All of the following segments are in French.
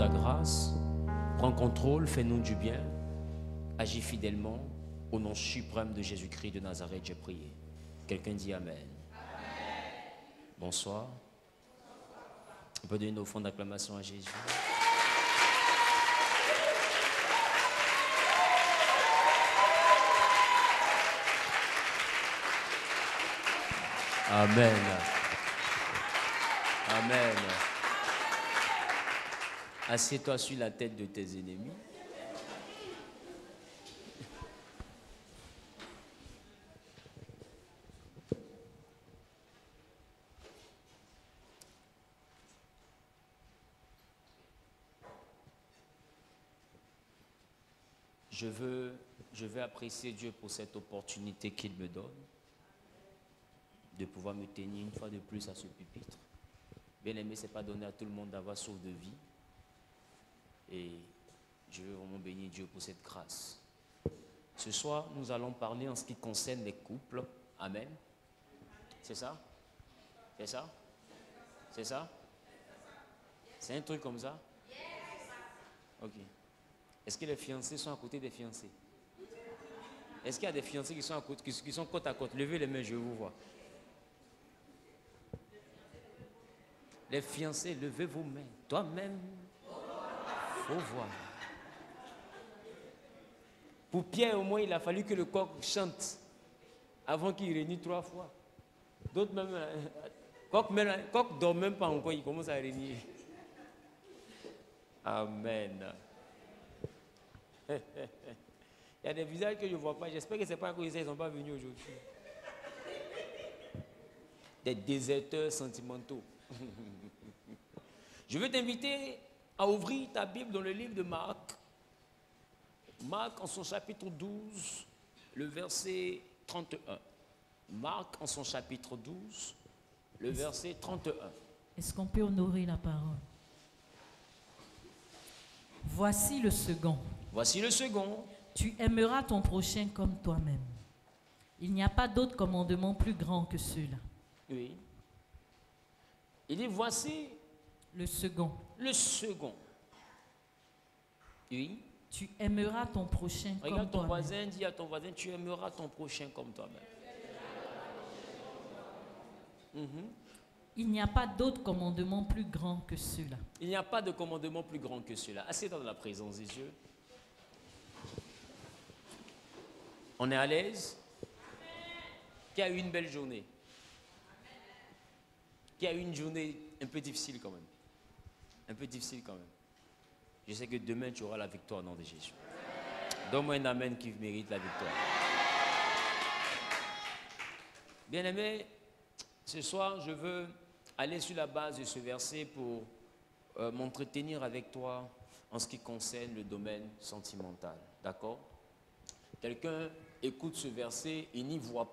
ta grâce. Prends contrôle, fais-nous du bien. Agis fidèlement. Au nom suprême de Jésus-Christ de Nazareth, j'ai prié. Quelqu'un dit Amen. Amen. Bonsoir. On peut donner nos fonds d'acclamation à Jésus. Amen. Amen. Assieds-toi sur la tête de tes ennemis. Je vais apprécier Dieu pour cette opportunité qu'il me donne de pouvoir me tenir une fois de plus à ce pupitre. Bien aimé, ce n'est pas donné à tout le monde d'avoir sauve de vie. Et je veux vraiment bénir Dieu pour cette grâce. Ce soir, nous allons parler en ce qui concerne les couples. Amen. C'est ça? C'est ça? C'est ça? C'est un truc comme ça? Ok. Est-ce que les fiancés sont à côté des fiancés? Est-ce qu'il y a des fiancés qui sont côte à côte? Levez les mains, je vous vois. Les fiancés, levez vos mains. Toi-même, faut voir. Pour Pierre, au moins, il a fallu que le coq chante avant qu'il réunisse 3 fois. D'autres même, coq dort même pas encore, il commence à réunir. Amen. Il y a des visages que je ne vois pas. J'espère que ce n'est pas à cause de ça qu'ils ne sont pas venus aujourd'hui. Des déserteurs sentimentaux. Je veux t'inviter à ouvrir ta Bible dans le livre de Marc. Marc en son chapitre 12, le verset 31. Marc en son chapitre 12, le verset 31. Est-ce qu'on peut honorer la parole? Voici le second. Voici le second. Tu aimeras ton prochain comme toi-même. Il n'y a pas d'autre commandement plus grand que ceux-là. Oui. Il dit voici le second. Le second. Oui. Tu aimeras ton prochain comme toi-même. Regarde ton voisin, dis à ton voisin, tu aimeras ton prochain comme toi-même. Il n'y a pas d'autre commandement plus grand que ceux-là. Il n'y a pas de commandement plus grand que cela. Assieds-toi dans la présence des dieux. On est à l'aise? Qui a eu une belle journée? Qui a eu une journée un peu difficile quand même? Un peu difficile quand même. Je sais que demain tu auras la victoire au nom de Jésus. Donne-moi un amen qui mérite la victoire. Bien-aimé, ce soir je veux aller sur la base de ce verset pour m'entretenir avec toi en ce qui concerne le domaine sentimental. D'accord? Quelqu'un écoute ce verset et n'y voit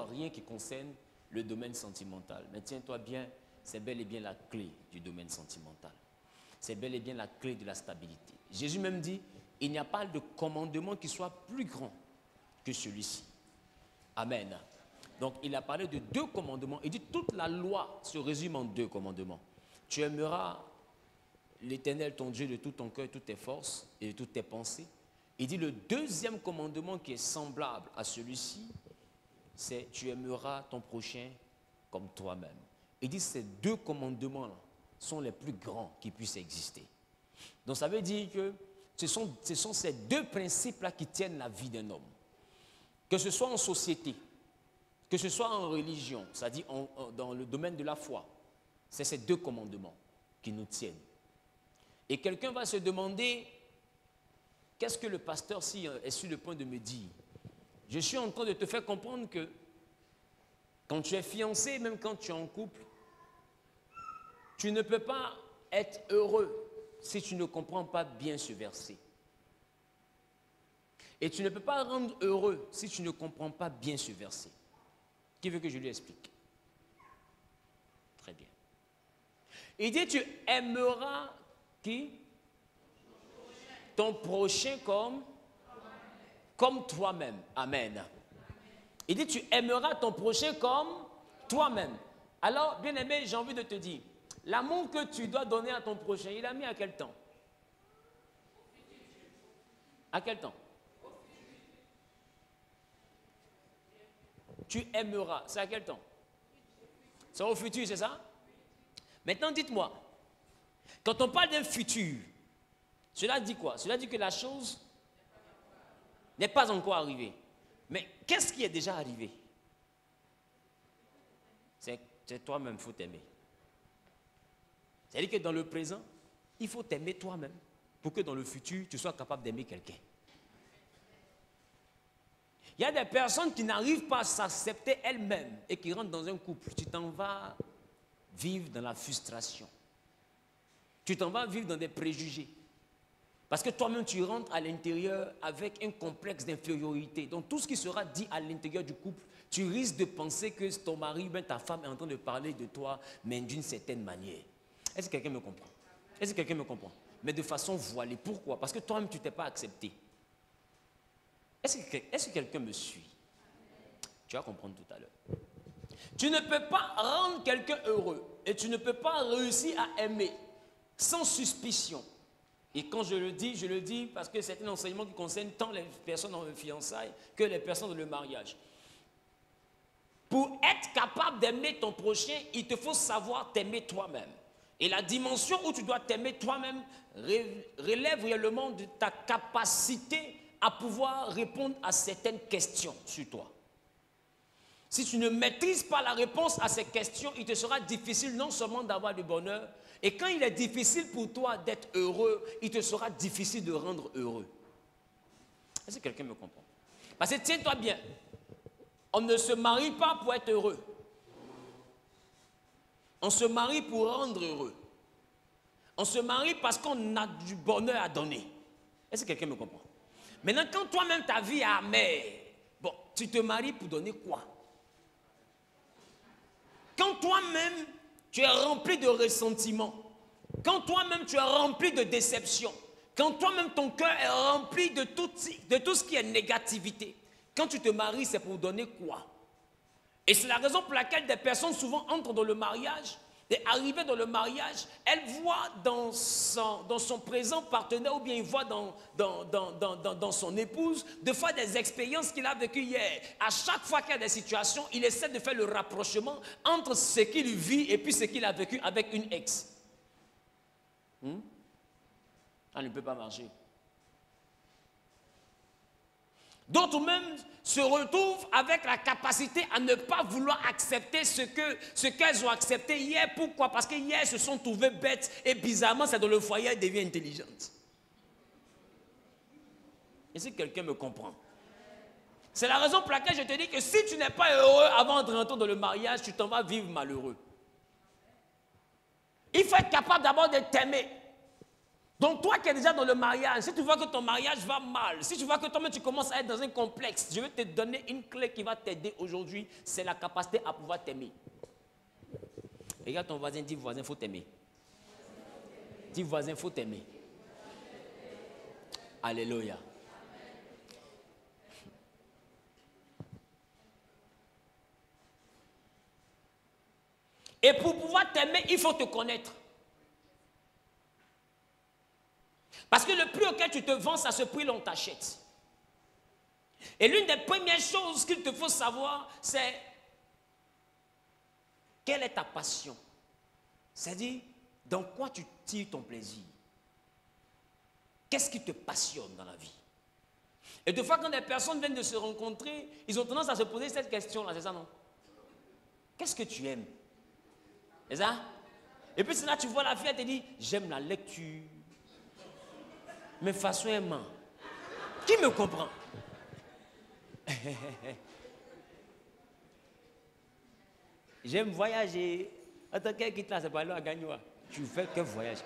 rien qui concerne le domaine sentimental. Mais tiens-toi bien, c'est bel et bien la clé du domaine sentimental. C'est bel et bien la clé de la stabilité. Jésus même dit, il n'y a pas de commandement qui soit plus grand que celui-ci. Amen. Donc il a parlé de 2 commandements. Il dit toute la loi se résume en 2 commandements. Tu aimeras l'Éternel ton Dieu de tout ton cœur, de toutes tes forces et de toutes tes pensées. Il dit le 2e commandement qui est semblable à celui-ci, c'est tu aimeras ton prochain comme toi-même. Il dit ces 2 commandements-là sont les plus grands qui puissent exister. Donc ça veut dire que ce sont ces 2 principes-là qui tiennent la vie d'un homme. Que ce soit en société, que ce soit en religion, c'est-à-dire dans le domaine de la foi, c'est ces 2 commandements qui nous tiennent. Et quelqu'un va se demander, qu'est-ce que le pasteur est sur le point de me dire? Je suis en train de te faire comprendre que quand tu es fiancé, même quand tu es en couple, tu ne peux pas être heureux si tu ne comprends pas bien ce verset. Et tu ne peux pas rendre heureux si tu ne comprends pas bien ce verset. Qui veut que je lui explique? Très bien. Il dit, tu aimeras qui? Ton prochain comme toi-même. Amen. Il dit, tu aimeras ton prochain comme toi-même. Alors, bien-aimé, j'ai envie de te dire, l'amour que tu dois donner à ton prochain, il a mis à quel temps? À quel temps? Tu aimeras. C'est à quel temps? C'est au futur, c'est ça? Maintenant, dites-moi, quand on parle d'un futur, cela dit quoi? Cela dit que la chose n'est pas encore arrivée. Mais qu'est-ce qui est déjà arrivé? C'est toi-même, il faut t'aimer. C'est-à-dire que dans le présent, il faut t'aimer toi-même pour que dans le futur, tu sois capable d'aimer quelqu'un. Il y a des personnes qui n'arrivent pas à s'accepter elles-mêmes et qui rentrent dans un couple. Tu t'en vas vivre dans la frustration. Tu t'en vas vivre dans des préjugés. Parce que toi-même, tu rentres à l'intérieur avec un complexe d'infériorité. Donc, tout ce qui sera dit à l'intérieur du couple, tu risques de penser que ton mari, ben, ta femme est en train de parler de toi, mais d'une certaine manière. Est-ce que quelqu'un me comprend? Est-ce que quelqu'un me comprend? Mais de façon voilée. Pourquoi? Parce que toi-même, tu ne t'es pas accepté. Est-ce que quelqu'un me suit? Tu vas comprendre tout à l'heure. Tu ne peux pas rendre quelqu'un heureux et tu ne peux pas réussir à aimer sans suspicion. Et quand je le dis parce que c'est un enseignement qui concerne tant les personnes en fiançailles que les personnes dans le mariage. Pour être capable d'aimer ton prochain, il te faut savoir t'aimer toi-même. Et la dimension où tu dois t'aimer toi-même relève réellement de ta capacité à pouvoir répondre à certaines questions sur toi. Si tu ne maîtrises pas la réponse à ces questions, il te sera difficile non seulement d'avoir du bonheur, et quand il est difficile pour toi d'être heureux, il te sera difficile de rendre heureux. Est-ce que quelqu'un me comprend? Parce que tiens-toi bien, on ne se marie pas pour être heureux. On se marie pour rendre heureux. On se marie parce qu'on a du bonheur à donner. Est-ce que quelqu'un me comprend? Maintenant, quand toi-même ta vie est amère, bon, tu te maries pour donner quoi? Quand toi-même tu es rempli de ressentiment, quand toi-même tu es rempli de déception, quand toi-même ton cœur est rempli de tout ce qui est négativité, quand tu te maries, c'est pour donner quoi? Et c'est la raison pour laquelle des personnes souvent entrent dans le mariage, et arrivées dans le mariage, elles voient dans son présent partenaire, ou bien ils voient dans son épouse, de fois des expériences qu'il a vécues hier. À chaque fois qu'il y a des situations, il essaie de faire le rapprochement entre ce qu'il vit et puis ce qu'il a vécu avec une ex. Ça ne peut pas marcher. D'autres même se retrouvent avec la capacité à ne pas vouloir accepter ce qu'elles ont accepté hier. Pourquoi? Parce que hier, elles se sont trouvées bêtes et bizarrement, c'est dans le foyer, elles deviennent intelligentes. Est-ce que quelqu'un me comprend? C'est la raison pour laquelle je te dis que si tu n'es pas heureux avant de rentrer dans le mariage, tu t'en vas vivre malheureux. Il faut être capable d'abord de t'aimer. Donc toi qui es déjà dans le mariage, si tu vois que ton mariage va mal, si tu vois que toi-même tu commences à être dans un complexe, je vais te donner une clé qui va t'aider aujourd'hui, c'est la capacité à pouvoir t'aimer. Regarde ton voisin, dis voisin, il faut t'aimer. Dis voisin, il faut t'aimer. Alléluia. Et pour pouvoir t'aimer, il faut te connaître. Parce que le prix auquel tu te vends, à ce prix-là, on t'achète. Et l'une des premières choses qu'il te faut savoir, c'est quelle est ta passion. C'est-à-dire, dans quoi tu tires ton plaisir. Qu'est-ce qui te passionne dans la vie? Et des fois, quand des personnes viennent de se rencontrer, ils ont tendance à se poser cette question-là, c'est ça, non? Qu'est-ce que tu aimes? C'est ça? Et puis c'est là, tu vois la fille, elle te dit, j'aime la lecture. Mais façon aimant. Qui me comprend? J'aime voyager. Attends, quelqu'un qui te là, c'est pas là à Gagnoua. Tu fais que voyage.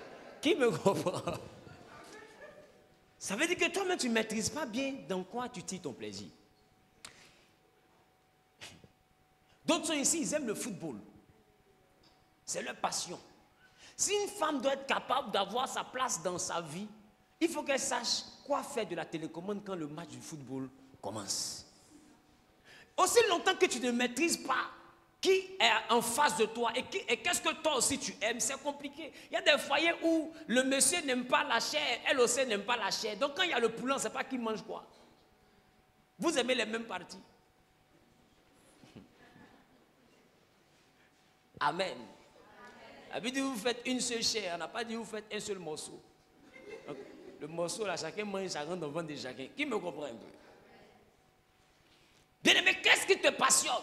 Qui me comprend? Ça veut dire que toi-même, tu ne maîtrises pas bien dans quoi tu tires ton plaisir. D'autres sont ici, ils aiment le football. C'est leur passion. Si une femme doit être capable d'avoir sa place dans sa vie, il faut qu'elle sache quoi faire de la télécommande quand le match du football commence. Aussi longtemps que tu ne maîtrises pas qui est en face de toi et qu'est-ce que toi aussi tu aimes, c'est compliqué. Il y a des foyers où le monsieur n'aime pas la chair, elle aussi n'aime pas la chair. Donc quand il y a le poulet, on ne sait pas qui mange quoi. Vous aimez les mêmes parties. Amen. La Bible dit vous faites une seule chair, on n'a pas dit vous faites un seul morceau. Donc, le morceau là, chacun mange, chacun dans le ventre de chacun. Qui me comprend un peu? Bien-aimé, qu'est-ce qui te passionne?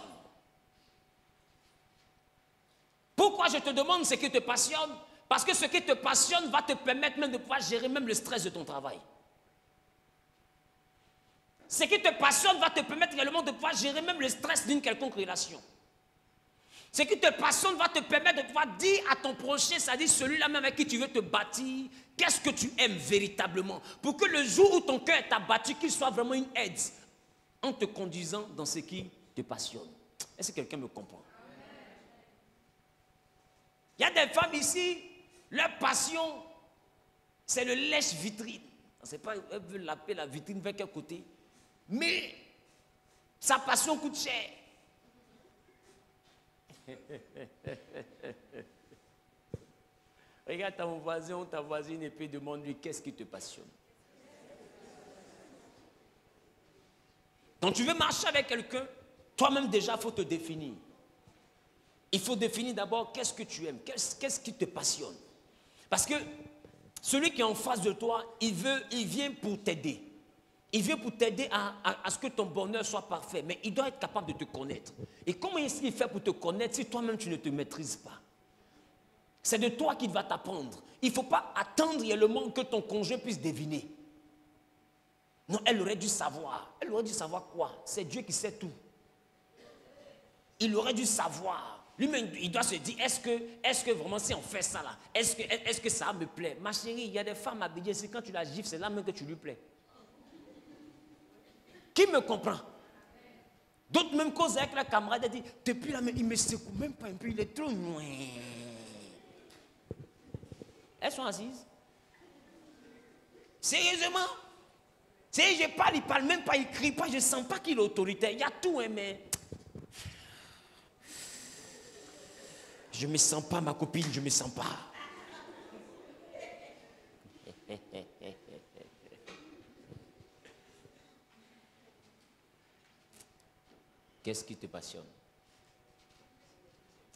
Pourquoi je te demande ce qui te passionne? Parce que ce qui te passionne va te permettre même de pouvoir gérer même le stress de ton travail. Ce qui te passionne va te permettre également de pouvoir gérer même le stress d'une quelconque relation. Ce qui te passionne va te permettre de pouvoir dire à ton prochain, c'est-à-dire celui-là même avec qui tu veux te bâtir, qu'est-ce que tu aimes véritablement. Pour que le jour où ton cœur est abattu, qu'il soit vraiment une aide en te conduisant dans ce qui te passionne. Est-ce que quelqu'un me comprend? Il y a des femmes ici, leur passion, c'est le lèche-vitrine. On ne sait pas, elle veut laver la vitrine vers quel côté. Mais sa passion coûte cher. Regarde ton voisin ou ta voisine et puis demande-lui qu'est-ce qui te passionne. Quand tu veux marcher avec quelqu'un, toi-même déjà, il faut te définir. Il faut définir d'abord qu'est-ce que tu aimes, qu'est-ce qui te passionne. Parce que celui qui est en face de toi, il vient pour t'aider. Il vient pour t'aider à ce que ton bonheur soit parfait. Mais il doit être capable de te connaître. Et comment est-ce qu'il fait pour te connaître si toi-même tu ne te maîtrises pas? C'est de toi qu'il va t'apprendre. Il ne faut pas attendre réellement que ton conjoint puisse deviner. Non, elle aurait dû savoir. Elle aurait dû savoir quoi? C'est Dieu qui sait tout. Il aurait dû savoir. Lui-même, il doit se dire, est-ce que vraiment si on fait ça là, est-ce que ça me plaît? Ma chérie, il y a des femmes habillées, c'est quand tu la gifles, c'est là même que tu lui plais. Qui me comprend? D'autres même causes avec la camarade, elle dit, depuis là, mais il me secoue même pas un peu, il est trop loin. Elles sont assises. Sérieusement? C'est, je parle, il parle même pas, il crie pas, je sens pas qu'il est autoritaire. Il y a tout, hein, mais je me sens pas, ma copine, je me sens pas. Qu'est-ce qui te passionne?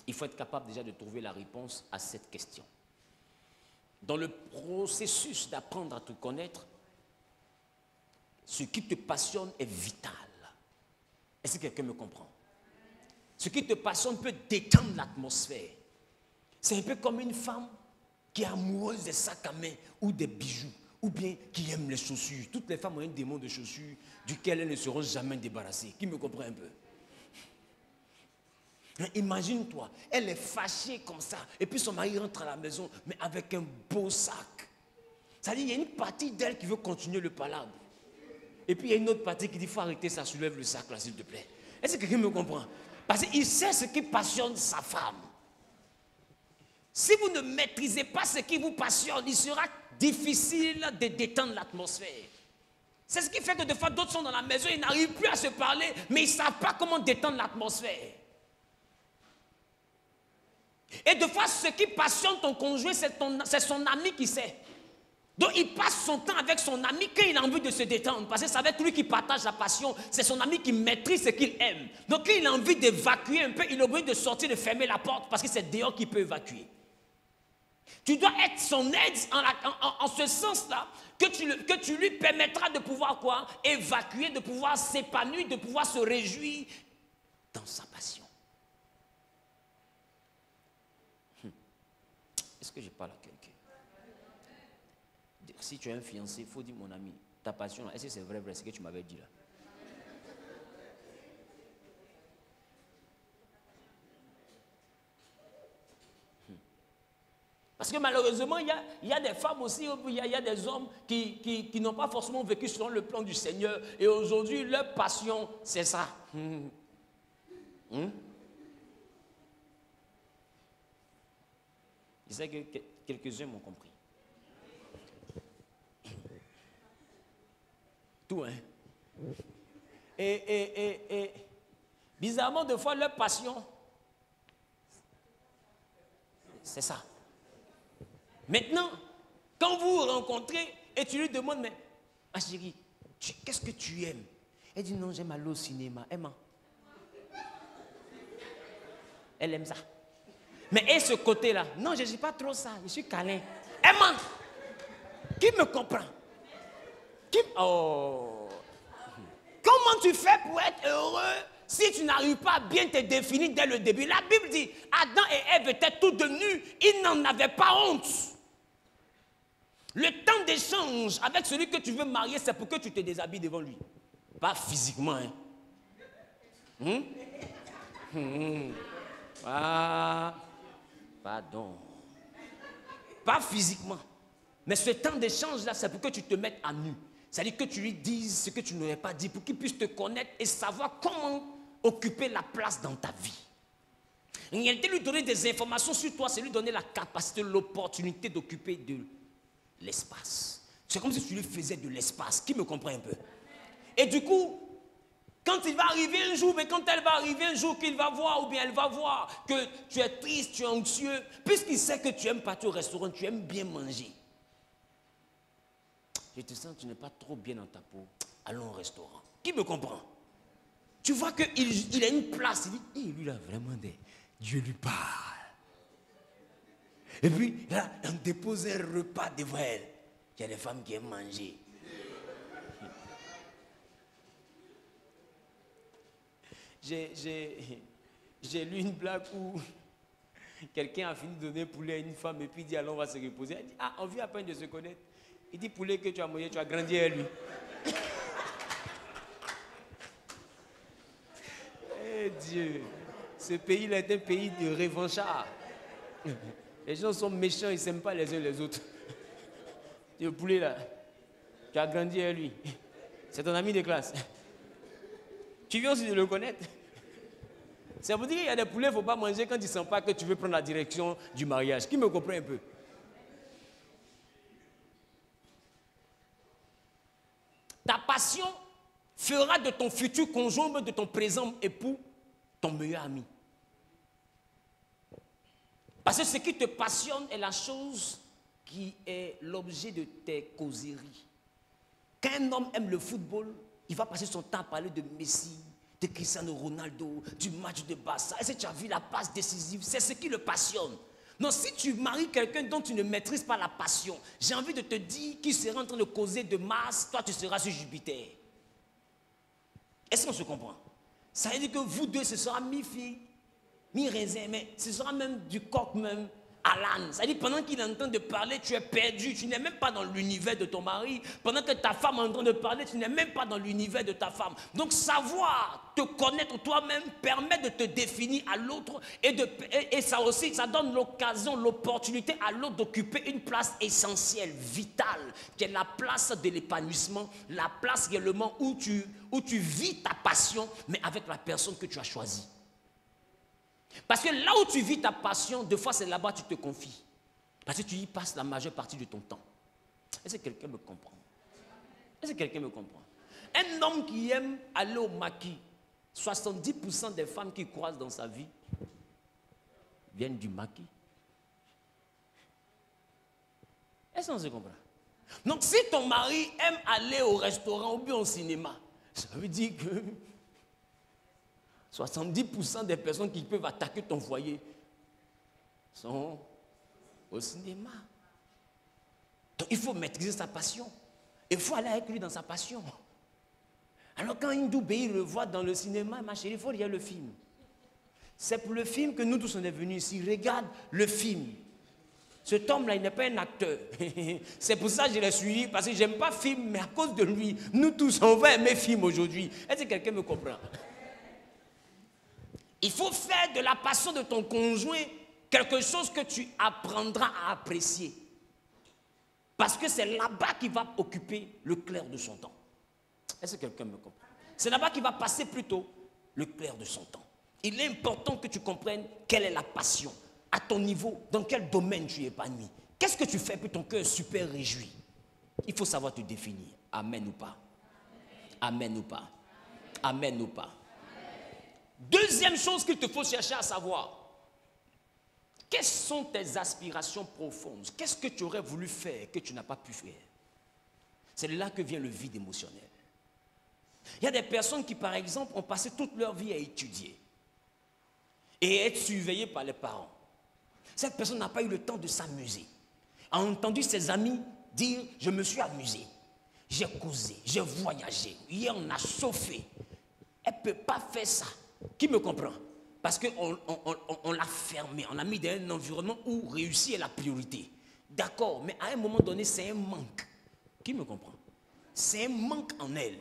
Il faut être capable déjà de trouver la réponse à cette question. Dans le processus d'apprendre à te connaître, ce qui te passionne est vital. Est-ce que quelqu'un me comprend? Ce qui te passionne peut détendre l'atmosphère. C'est un peu comme une femme qui est amoureuse des sacs à main ou des bijoux, ou bien qui aime les chaussures. Toutes les femmes ont un démon de chaussures duquel elles ne seront jamais débarrassées. Qui me comprend un peu? Imagine-toi, elle est fâchée comme ça, et puis son mari rentre à la maison, mais avec un beau sac. C'est-à-dire, il y a une partie d'elle qui veut continuer le palabre. Et puis il y a une autre partie qui dit, il faut arrêter ça, soulève le sac là, s'il te plaît. Est-ce que quelqu'un me comprend? Parce qu'il sait ce qui passionne sa femme. Si vous ne maîtrisez pas ce qui vous passionne, il sera difficile de détendre l'atmosphère. C'est ce qui fait que des fois, d'autres sont dans la maison, ils n'arrivent plus à se parler, mais ils ne savent pas comment détendre l'atmosphère. Et des fois, ce qui passionne ton conjoint, c'est son ami qui sait. Donc, il passe son temps avec son ami quand il a envie de se détendre. Parce que c'est avec lui qui partage la passion. C'est son ami qui maîtrise ce qu'il aime. Donc, quand il a envie d'évacuer un peu, il est obligé de sortir, de fermer la porte. Parce que c'est dehors qu'il peut évacuer. Tu dois être son aide en ce sens-là, que tu lui permettras de pouvoir quoi? Évacuer, de pouvoir s'épanouir, de pouvoir se réjouir dans sa passion. Est-ce que je parle à quelqu'un? Si tu es un fiancé, il faut dire, mon ami, ta passion, est-ce que c'est vrai, ce que tu m'avais dit là? Parce que malheureusement, il y a des femmes aussi, il y a des hommes qui n'ont pas forcément vécu selon le plan du Seigneur. Et aujourd'hui, leur passion, c'est ça. Je sais que quelques-uns m'ont compris. Tout, hein. Et bizarrement, des fois, leur passion, C'est ça. Maintenant, quand vous vous rencontrez et tu lui demandes, mais ma chérie, qu'est-ce que tu aimes? Elle dit non, j'aime aller au cinéma. Elle aime ça. Mais et ce côté-là, non, je ne suis pas trop ça, je suis câlin. Emma, qui me comprend? Oh. Comment tu fais pour être heureux si tu n'arrives pas à bien te définir dès le début? La Bible dit, Adam et Ève étaient tous de nus, ils n'en avaient pas honte. Le temps d'échange avec celui que tu veux marier, c'est pour que tu te déshabilles devant lui. Pas physiquement, hein? Ah, pardon. Pas physiquement. Mais ce temps d'échange-là, c'est pour que tu te mettes à nu. C'est-à-dire que tu lui dises ce que tu n'aurais pas dit, pour qu'il puisse te connaître et savoir comment occuper la place dans ta vie. En réalité, lui donner des informations sur toi, c'est lui donner la capacité, l'opportunité d'occuper de l'espace. C'est comme si tu lui faisais de l'espace. Qui me comprend un peu? Et du coup, quand il va arriver un jour, mais quand elle va arriver un jour qu'il va voir, ou bien elle va voir que tu es triste, tu es anxieux, puisqu'il sait que tu aimes partir au restaurant, tu aimes bien manger. Je te sens que tu n'es pas trop bien dans ta peau. Allons au restaurant. Qui me comprend? Tu vois qu'il a une place. Il dit, lui là, vraiment, Dieu lui parle. Et puis, là, on dépose un repas devant elle. Il y a des femmes qui aiment manger. J'ai lu une blague où quelqu'un a fini de donner poulet à une femme et puis il dit, allons, on va se reposer. Elle dit, ah, on vient à peine de se connaître. Il dit, poulet que tu as mangé, tu as grandi à lui. Eh Dieu, ce pays-là est un pays de revanchards. Les gens sont méchants, ils ne s'aiment pas les uns les autres. Le poulet là, tu as grandi à lui. C'est ton ami de classe. Tu viens aussi de le connaître. C'est pour dire qu'il y a des poulets, il ne faut pas manger quand ils ne sentent pas que tu veux prendre la direction du mariage. Qui me comprend un peu? Ta passion fera de ton futur conjoint, de ton présent époux, ton meilleur ami. Parce que ce qui te passionne est la chose qui est l'objet de tes causeries. Quand un homme aime le football, il va passer son temps à parler de Messi, de Cristiano Ronaldo, du match de Barça. Est-ce que tu as vu la passe décisive? C'est ce qui le passionne. Non, si tu maries quelqu'un dont tu ne maîtrises pas la passion, j'ai envie de te dire qu'il sera en train de causer de Mars, toi tu seras sur Jupiter. Est-ce qu'on se comprend? Ça veut dire que vous deux, ce sera mi-fille, mi-raisin, mais ce sera même du coq même à l'âne. Ça veut dire pendant qu'il est en train de parler, tu es perdu, tu n'es même pas dans l'univers de ton mari. Pendant que ta femme est en train de parler, tu n'es même pas dans l'univers de ta femme. Donc savoir te connaître toi-même permet de te définir à l'autre et ça aussi, ça donne l'occasion, l'opportunité à l'autre d'occuper une place essentielle, vitale, qui est la place de l'épanouissement, la place réellement où tu vis ta passion, mais avec la personne que tu as choisie. Parce que là où tu vis ta passion, des fois c'est là-bas que tu te confies. Parce que tu y passes la majeure partie de ton temps. Est-ce que quelqu'un me comprend? Est-ce que quelqu'un me comprend? Un homme qui aime aller au maquis, 70% des femmes qu'il croise dans sa vie viennent du maquis. Est-ce qu'on se comprend? Donc si ton mari aime aller au restaurant ou bien au cinéma, ça veut dire que 70% des personnes qui peuvent attaquer ton foyer sont au cinéma. Donc il faut maîtriser sa passion. Il faut aller avec lui dans sa passion. Alors quand Hindou Bey le voit dans le cinéma, ma chérie, il faut regarder le film. C'est pour le film que nous tous on est venus ici. Regarde le film. Cet homme-là, il n'est pas un acteur. C'est pour ça que je l'ai suivi, parce que je n'aime pas film, mais à cause de lui, nous tous on va aimer film aujourd'hui. Est-ce que quelqu'un me comprend? Il faut faire de la passion de ton conjoint quelque chose que tu apprendras à apprécier. Parce que c'est là-bas qu'il va occuper le clair de son temps. Est-ce que quelqu'un me comprend? C'est là-bas qu'il va passer plutôt le clair de son temps. Il est important que tu comprennes quelle est la passion, à ton niveau, dans quel domaine tu es épanoui. Qu'est-ce que tu fais pour ton cœur super réjoui? Il faut savoir te définir. Amen ou pas? Amen ou pas? Amen ou pas? Deuxième chose qu'il te faut chercher à savoir, Quelles sont tes aspirations profondes? Qu'est-ce que tu aurais voulu faire que tu n'as pas pu faire? C'est là que vient le vide émotionnel. Il y a des personnes qui, par exemple, ont passé toute leur vie à étudier et à être surveillées par les parents. Cette personne n'a pas eu le temps de s'amuser. A entendu ses amis dire « je me suis amusé, j'ai causé, j'ai voyagé, hier on a chauffé ». Elle ne peut pas faire ça. Qui me comprend? Parce qu'on l'a fermé, on l'a mis dans un environnement où réussir est la priorité. D'accord, mais à un moment donné, c'est un manque. Qui me comprend? C'est un manque en elle.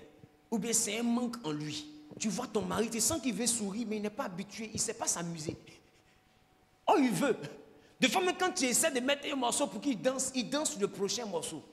Ou bien c'est un manque en lui. Tu vois ton mari, tu sens qu'il veut sourire, mais il n'est pas habitué, il ne sait pas s'amuser. Oh, il veut. Des fois, même quand tu essaies de mettre un morceau pour qu'il danse, il danse le prochain morceau.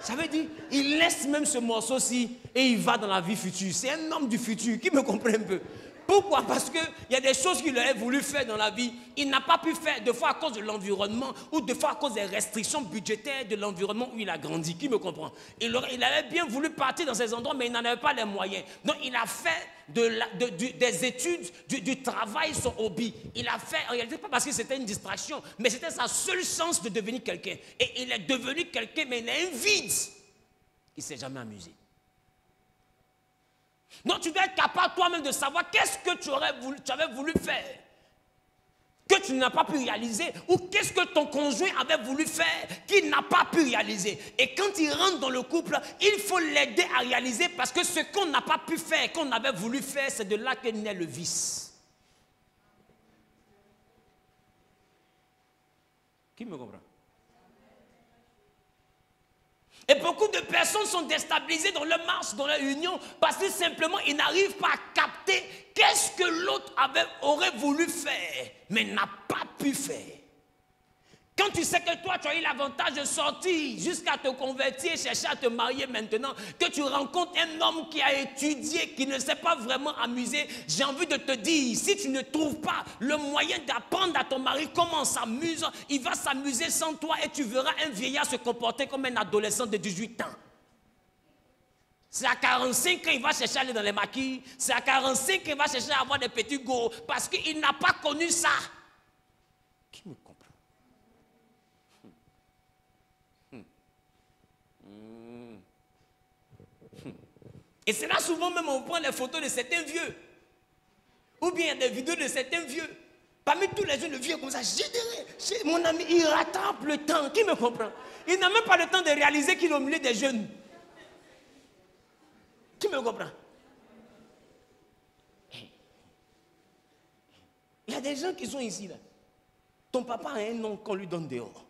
Ça veut dire, il laisse même ce morceau-ci et il va dans la vie future. C'est un homme du futur, qui me comprend un peu. Pourquoi? Parce qu'il y a des choses qu'il aurait voulu faire dans la vie, il n'a pas pu faire, des fois à cause de l'environnement, ou des fois à cause des restrictions budgétaires de l'environnement où il a grandi. Qui me comprend? Il avait bien voulu partir dans ces endroits, mais il n'en avait pas les moyens. Donc il a fait des études, du travail, son hobby. Il a fait, en réalité, pas parce que c'était une distraction, mais c'était sa seule chance de devenir quelqu'un. Et il est devenu quelqu'un, mais il a un vide. Il ne s'est jamais amusé. Donc tu dois être capable toi-même de savoir qu'est-ce que tu avais voulu faire, que tu n'as pas pu réaliser, ou qu'est-ce que ton conjoint avait voulu faire, qu'il n'a pas pu réaliser. Et quand il rentre dans le couple, il faut l'aider à réaliser, parce que ce qu'on n'a pas pu faire, qu'on avait voulu faire, c'est de là que naît le vice. Qui me comprend? Et beaucoup de personnes sont déstabilisées dans leur marche, dans leur union, parce que simplement, ils n'arrivent pas à capter qu'est-ce que l'autre aurait voulu faire, mais n'a pas pu faire. Quand tu sais que toi, tu as eu l'avantage de sortir jusqu'à te convertir, chercher à te marier maintenant, que tu rencontres un homme qui a étudié, qui ne s'est pas vraiment amusé, j'ai envie de te dire, si tu ne trouves pas le moyen d'apprendre à ton mari comment on s'amuse, il va s'amuser sans toi et tu verras un vieillard se comporter comme un adolescent de 18 ans. C'est à 45 ans qu'il va chercher à aller dans les maquis, c'est à 45 qu'il va chercher à avoir des petits gos, parce qu'il n'a pas connu ça. Qui me comprend? Et c'est là souvent même on prend les photos de certains vieux. Ou bien des vidéos de certains vieux. Parmi tous les jeunes, le vieux comme ça, mon ami, il rattrape le temps. Qui me comprend? Il n'a même pas le temps de réaliser qu'il est au milieu des jeunes. Qui me comprend? Il y a des gens qui sont ici là. Ton papa a un nom qu'on lui donne dehors.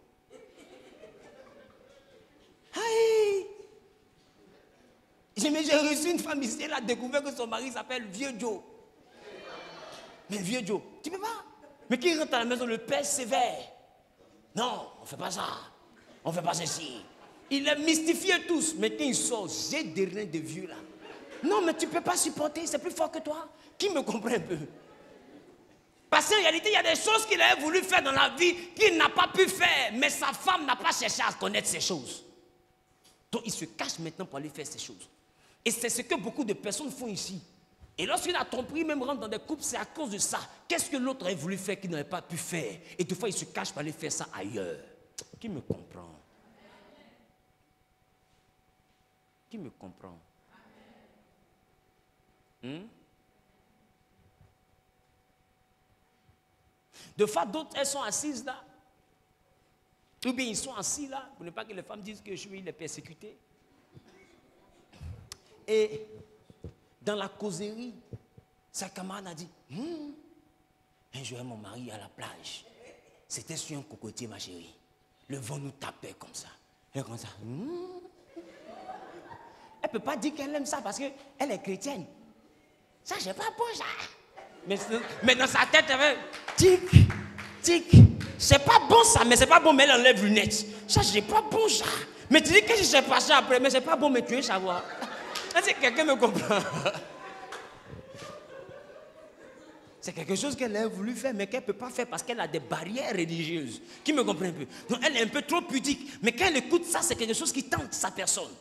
Aïe! J'ai reçu une femme ici, elle a découvert que son mari s'appelle Vieux Joe. Mais Vieux Joe, tu peux pas? Mais qui rentre à la maison, le père sévère? Non, on ne fait pas ça. On ne fait pas ceci. Il les mystifié tous, mais quand il sort, j'ai des reins de vieux là. Non, mais tu ne peux pas supporter, c'est plus fort que toi. Qui me comprend un peu? Parce qu'en réalité, il y a des choses qu'il avait voulu faire dans la vie qu'il n'a pas pu faire, mais sa femme n'a pas cherché à connaître ces choses. Donc il se cache maintenant pour aller faire ces choses. Et c'est ce que beaucoup de personnes font ici. Et lorsqu'il a tromperie, même rentre dans des couples, c'est à cause de ça. Qu'est-ce que l'autre a voulu faire qu'il n'avait pas pu faire? Et des fois, il se cache pour aller faire ça ailleurs. Qui me comprend? Qui me comprend? Des fois, d'autres, elles sont assises là. Ou bien ils sont assis là, pour ne pas que les femmes disent que je suis les persécutés. Et dans la causerie, sa camarade a dit, un jour mon mari à la plage, c'était sur un cocotier ma chérie. Le vent nous tapait comme ça. Elle comme ça. Elle ne peut pas dire qu'elle aime ça parce qu'elle est chrétienne. Ça, j'ai pas beau ça. Mais dans sa tête, elle avait tic, tic. C'est pas bon ça, mais c'est pas bon, mais elle enlève lunettes. Ça, j'ai pas bon ça. Mais tu dis que je sais pas ça après, mais c'est pas bon, mais tu veux savoir. Est-ce que quelqu'un me comprend? C'est quelque chose qu'elle a voulu faire, mais qu'elle ne peut pas faire parce qu'elle a des barrières religieuses. Qui me comprend un peu? Donc elle est un peu trop pudique. Mais quand elle écoute ça, c'est quelque chose qui tente sa personne.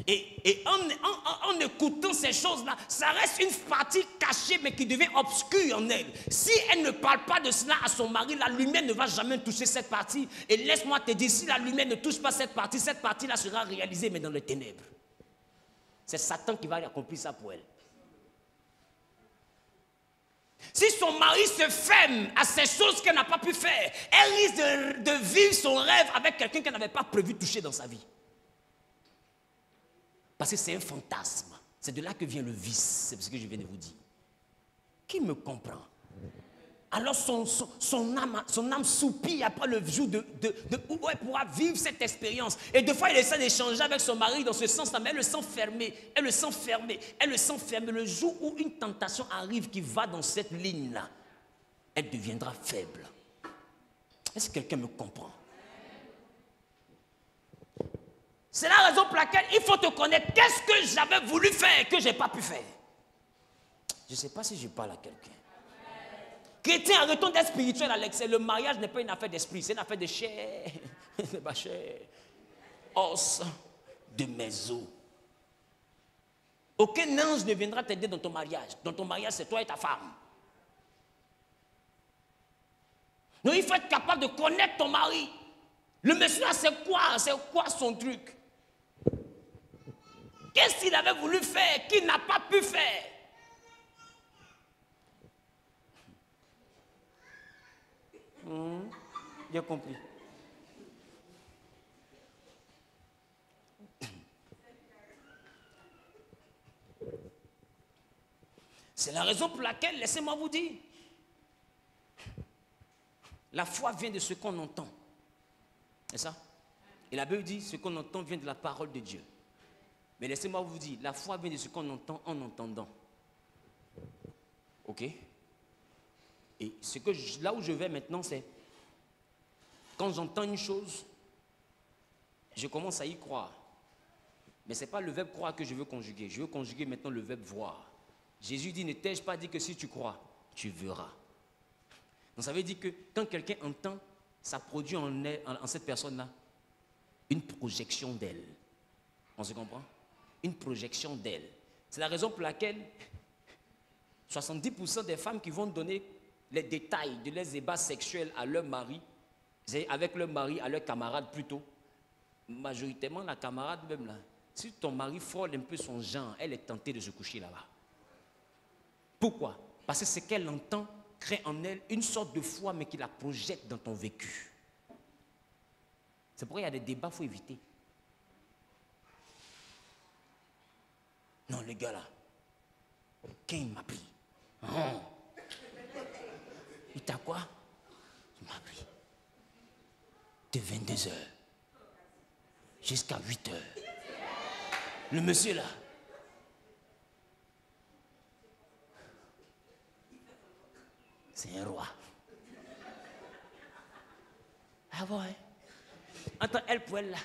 Et en écoutant ces choses-là, ça reste une partie cachée, mais qui devient obscure en elle. Si elle ne parle pas de cela à son mari, la lumière ne va jamais toucher cette partie. Et laisse-moi te dire, si la lumière ne touche pas cette partie-là sera réalisée, mais dans les ténèbres. C'est Satan qui va accomplir ça pour elle. Si son mari se ferme à ces choses qu'elle n'a pas pu faire, elle risque de vivre son rêve avec quelqu'un qu'elle n'avait pas prévu toucher dans sa vie. Parce que c'est un fantasme. C'est de là que vient le vice. C'est ce que je viens de vous dire. Qui me comprend? Alors son âme soupire après le jour où elle pourra vivre cette expérience. Et deux fois, il essaie d'échanger avec son mari dans ce sens-là, mais elle le sent fermé. Elle le sent fermé. Elle le sent fermé. Le jour où une tentation arrive qui va dans cette ligne-là, elle deviendra faible. Est-ce que quelqu'un me comprend? C'est la raison pour laquelle il faut te connaître. Qu'est-ce que j'avais voulu faire que je n'ai pas pu faire? Je ne sais pas si je parle à quelqu'un. Chrétien, arrêtons d'être spirituel à l'excès. Le mariage n'est pas une affaire d'esprit, c'est une affaire de chair, de ma chair, os de mes os. Aucun ange ne viendra t'aider dans ton mariage. Dans ton mariage, c'est toi et ta femme. Donc il faut être capable de connaître ton mari. Le monsieur là, c'est quoi son truc? Qu'est-ce qu'il avait voulu faire qu'il n'a pas pu faire? J'ai compris. C'est la raison pour laquelle, laissez-moi vous dire, la foi vient de ce qu'on entend. C'est ça? Et la Bible dit, ce qu'on entend vient de la parole de Dieu. Mais laissez-moi vous dire, la foi vient de ce qu'on entend en entendant. Ok? Et là où je vais maintenant, c'est quand j'entends une chose, je commence à y croire. Mais ce n'est pas le verbe croire que je veux conjuguer. Je veux conjuguer maintenant le verbe voir. Jésus dit, ne t'ai-je pas dit que si tu crois, tu verras. Donc ça veut dire que quand quelqu'un entend, ça produit en cette personne-là une projection d'elle. On se comprend? Une projection d'elle. C'est la raison pour laquelle 70% des femmes qui vont donner les détails de leurs ébats sexuels à leur mari, avec leur mari, à leur camarade plutôt, majoritairement la camarade même là, si ton mari frôle un peu son genre, elle est tentée de se coucher là-bas. Pourquoi? Parce que ce qu'elle entend crée en elle une sorte de foi, mais qui la projette dans ton vécu. C'est pourquoi il y a des débats, il faut éviter. Non, les gars là, quand il m'a pris, il t'a quoi? Il m'a pris de 22h jusqu'à 8h. Le monsieur là, c'est un roi. Ah ouais. Attends, elle pour elle là,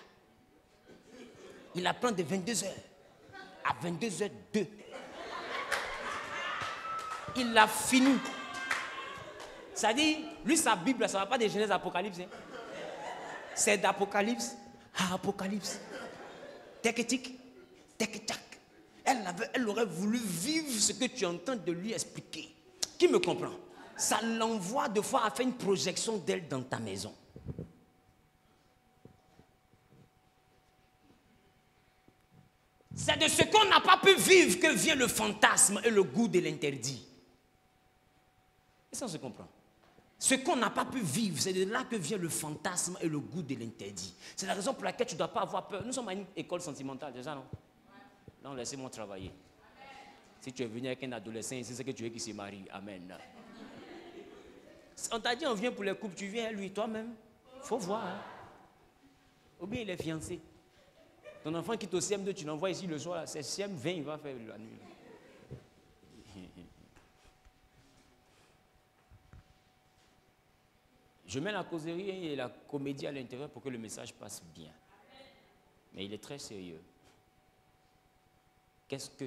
il apprend de 22h à 22h02. Il l'a fini. Ça dit, lui sa Bible, ça ne va pas de Genèse à Apocalypse. Hein. C'est d'Apocalypse à Apocalypse. Tic-tic, tic-tac. Elle aurait voulu vivre ce que tu entends de lui expliquer. Qui me comprend? Ça l'envoie de fois à faire une projection d'elle dans ta maison. C'est de ce qu'on n'a pas pu vivre que vient le fantasme et le goût de l'interdit. Et ça, on se comprend. Ce qu'on n'a pas pu vivre, c'est de là que vient le fantasme et le goût de l'interdit. C'est la raison pour laquelle tu ne dois pas avoir peur. Nous sommes à une école sentimentale, déjà, non? Non, laissez-moi travailler. Si tu es venu avec un adolescent, c'est ce que tu veux qu'il se marie. Amen. On t'a dit, on vient pour les couples, tu viens, lui, toi-même. Il faut voir. Hein? Ou bien il est fiancé. Ton enfant quitte au CM2, tu l'envoies ici le soir, c'est CM20, il va faire la nuit. Je mets la causerie et la comédie à l'intérieur pour que le message passe bien. Mais il est très sérieux. Qu'est-ce que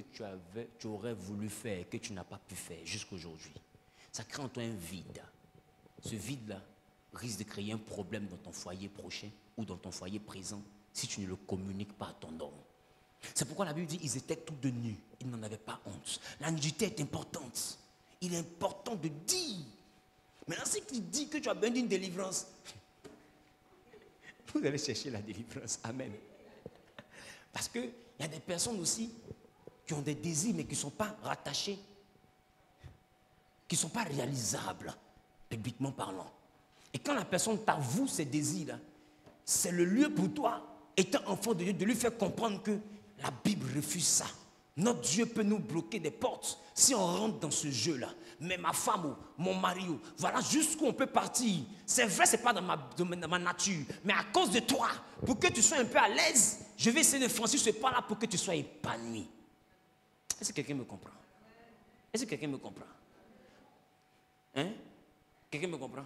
tu aurais voulu faire que tu n'as pas pu faire jusqu'aujourd'hui? Ça crée en toi un vide. Ce vide-là risque de créer un problème dans ton foyer prochain ou dans ton foyer présent si tu ne le communiques pas à ton homme. C'est pourquoi la Bible dit qu'ils étaient tous de nus. Ils n'en avaient pas honte. La nudité est importante. Il est important de dire. Maintenant, si tu dis que tu as besoin d'une délivrance, vous allez chercher la délivrance. Amen. Parce qu'il y a des personnes aussi qui ont des désirs mais qui ne sont pas rattachés, qui ne sont pas réalisables, bibliquement parlant. Et quand la personne t'avoue ses désirs, c'est le lieu pour toi, étant enfant de Dieu, de lui faire comprendre que la Bible refuse ça. Notre Dieu peut nous bloquer des portes si on rentre dans ce jeu-là. Mais ma femme, mon mari, voilà jusqu'où on peut partir. C'est vrai, ce n'est pas dans ma nature. Mais à cause de toi, pour que tu sois un peu à l'aise, je vais essayer de franchir ce pas-là pour que tu sois épanoui. Est-ce que quelqu'un me comprend? Est-ce que quelqu'un me comprend? Hein? Quelqu'un me comprend?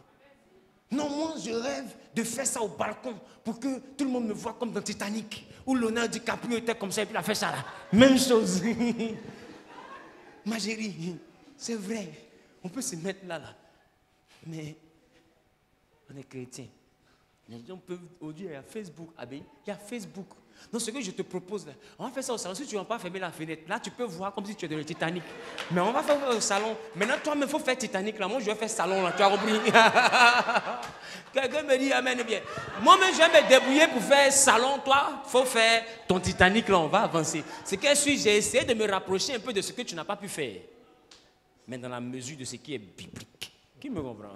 Non, moi je rêve de faire ça au balcon pour que tout le monde me voit comme dans Titanic, où Leonardo DiCaprio était comme ça et puis il a fait ça là. Même chose. Ma chérie, c'est vrai, on peut se mettre là. Mais on est chrétien. Les gens peuvent, aujourd'hui, il y a Facebook, il y a Facebook. Donc ce que je te propose là, on va faire ça au salon. Si tu ne vas pas fermer la fenêtre, là tu peux voir comme si tu es dans le Titanic. Mais on va faire au salon. Maintenant toi-même, il faut faire Titanic là. Moi je vais faire salon là, tu as compris? Quelqu'un me dit amen bien. Moi-même je vais me débrouiller pour faire salon. Toi, il faut faire ton Titanic là, on va avancer. C'est que j'ai essayé de me rapprocher un peu de ce que tu n'as pas pu faire. Mais dans la mesure de ce qui est biblique. Qui me comprend?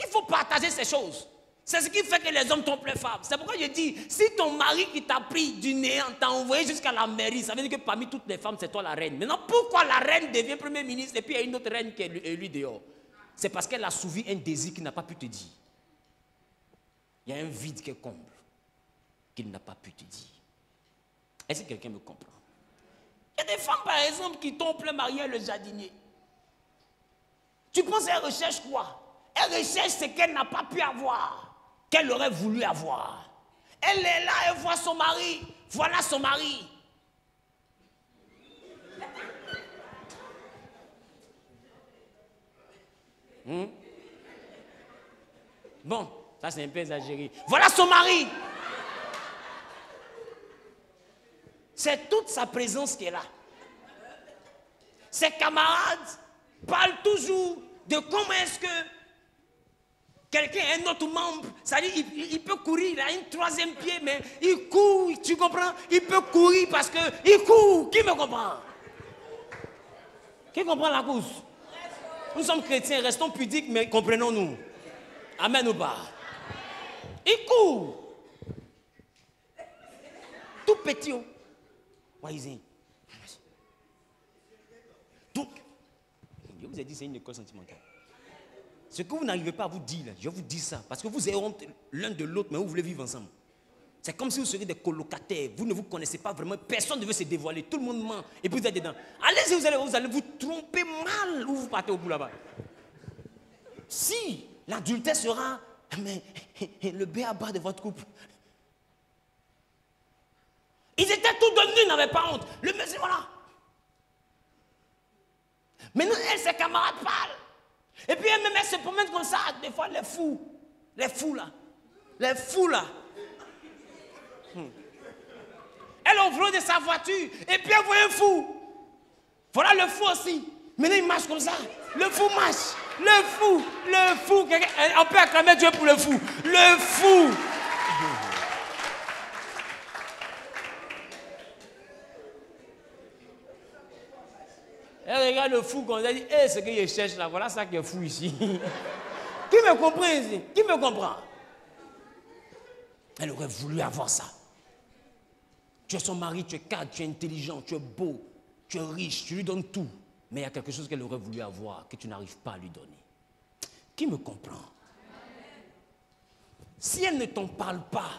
Il faut partager ces choses. C'est ce qui fait que les hommes trompent les femmes. C'est pourquoi je dis, si ton mari qui t'a pris du néant, t'a envoyé jusqu'à la mairie, ça veut dire que parmi toutes les femmes, c'est toi la reine. Maintenant, pourquoi la reine devient premier ministre et puis il y a une autre reine qui est élue dehors? C'est parce qu'elle a souvi un désir qu'il n'a pas pu te dire. Il y a un vide qu'elle comble, qu'il n'a pas pu te dire. Est-ce que quelqu'un me comprend? Il y a des femmes, par exemple, qui tombent plein marié le jardinier. Tu penses qu'elle recherche quoi? Elle recherche ce qu'elle n'a pas pu avoir, qu'elle aurait voulu avoir. Elle est là, elle voit son mari. Voilà son mari. Bon, ça c'est un peu exagéré. Voilà son mari. C'est toute sa présence qui est là. Ses camarades parlent toujours de comment est-ce que quelqu'un, un autre membre, c'est-à-dire il peut courir, il a une troisième pied, mais il court, tu comprends? Il peut courir parce qu'il court. Qui me comprend? Qui comprend la course? Nous sommes chrétiens, restons pudiques, mais comprenons-nous. Amen ou pas? Il court. Tout petit. Donc, je vous ai dit, c'est une école sentimentale. Ce que vous n'arrivez pas à vous dire, là, je vous dis ça, parce que vous avez honte l'un de l'autre, mais vous voulez vivre ensemble. C'est comme si vous seriez des colocataires, vous ne vous connaissez pas vraiment, personne ne veut se dévoiler, tout le monde ment, et puis vous êtes dedans. Allez-y, vous allez vous tromper mal, ou vous partez au bout là-bas. Si l'adultère sera mais, le b.a.-ba de votre couple. Ils étaient tous devenus, ils n'avaient pas honte. Le monsieur, voilà. Maintenant, elle, ses camarades parlent. Et puis elle se promène comme ça, des fois les fous là. Elle a volé de sa voiture, et puis elle voit un fou. Voilà le fou aussi. Maintenant il marche comme ça. Le fou marche. Le fou. On peut acclamer Dieu pour le fou. Le fou. Elle regarde le fou qu'on a dit, ce qu'il cherche là, voilà ça qui est fou ici. Qui me comprend ici? Qui me comprend? Elle aurait voulu avoir ça. Tu es son mari, tu es cadre, tu es intelligent, tu es beau, tu es riche, tu lui donnes tout. Mais il y a quelque chose qu'elle aurait voulu avoir que tu n'arrives pas à lui donner. Qui me comprend? Si elle ne t'en parle pas,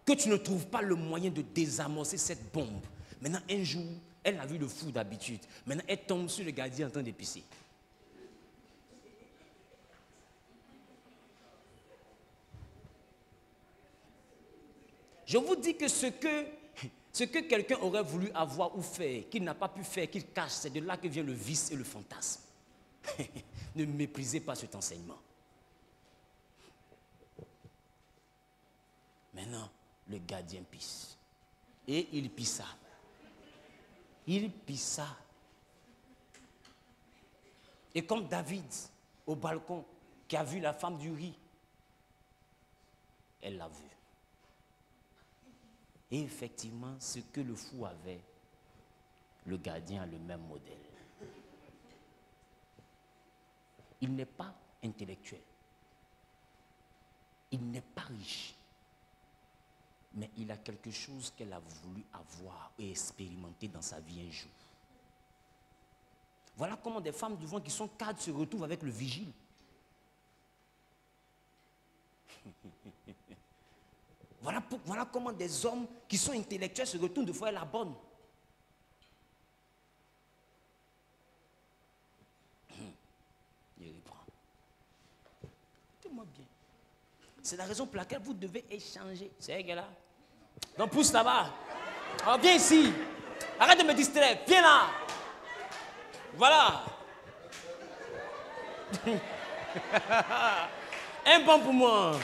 que tu ne trouves pas le moyen de désamorcer cette bombe, maintenant un jour, elle a vu le fou d'habitude. Maintenant, elle tombe sur le gardien en train d'épicer. Je vous dis que ce que quelqu'un aurait voulu avoir ou faire, qu'il n'a pas pu faire, qu'il cache, c'est de là que vient le vice et le fantasme. Ne méprisez pas cet enseignement. Maintenant, le gardien pisse. Et il pissa. Il pissa. Et comme David, au balcon, qui a vu la femme du riz, elle l'a vu. Et effectivement, ce que le fou avait, le gardien a le même modèle. Il n'est pas intellectuel. Il n'est pas riche. Mais il a quelque chose qu'elle a voulu avoir et expérimenter dans sa vie un jour. Voilà comment des femmes du vent qui sont cadres se retrouvent avec le vigile. Voilà comment des hommes qui sont intellectuels se retournent de fois la bonne. Je reprends. Écoutez-moi bien. C'est la raison pour laquelle vous devez échanger. C'est elle là. Donc pousse là-bas. Alors viens ici. Arrête de me distraire. Viens là. Voilà. Un bon pour moi.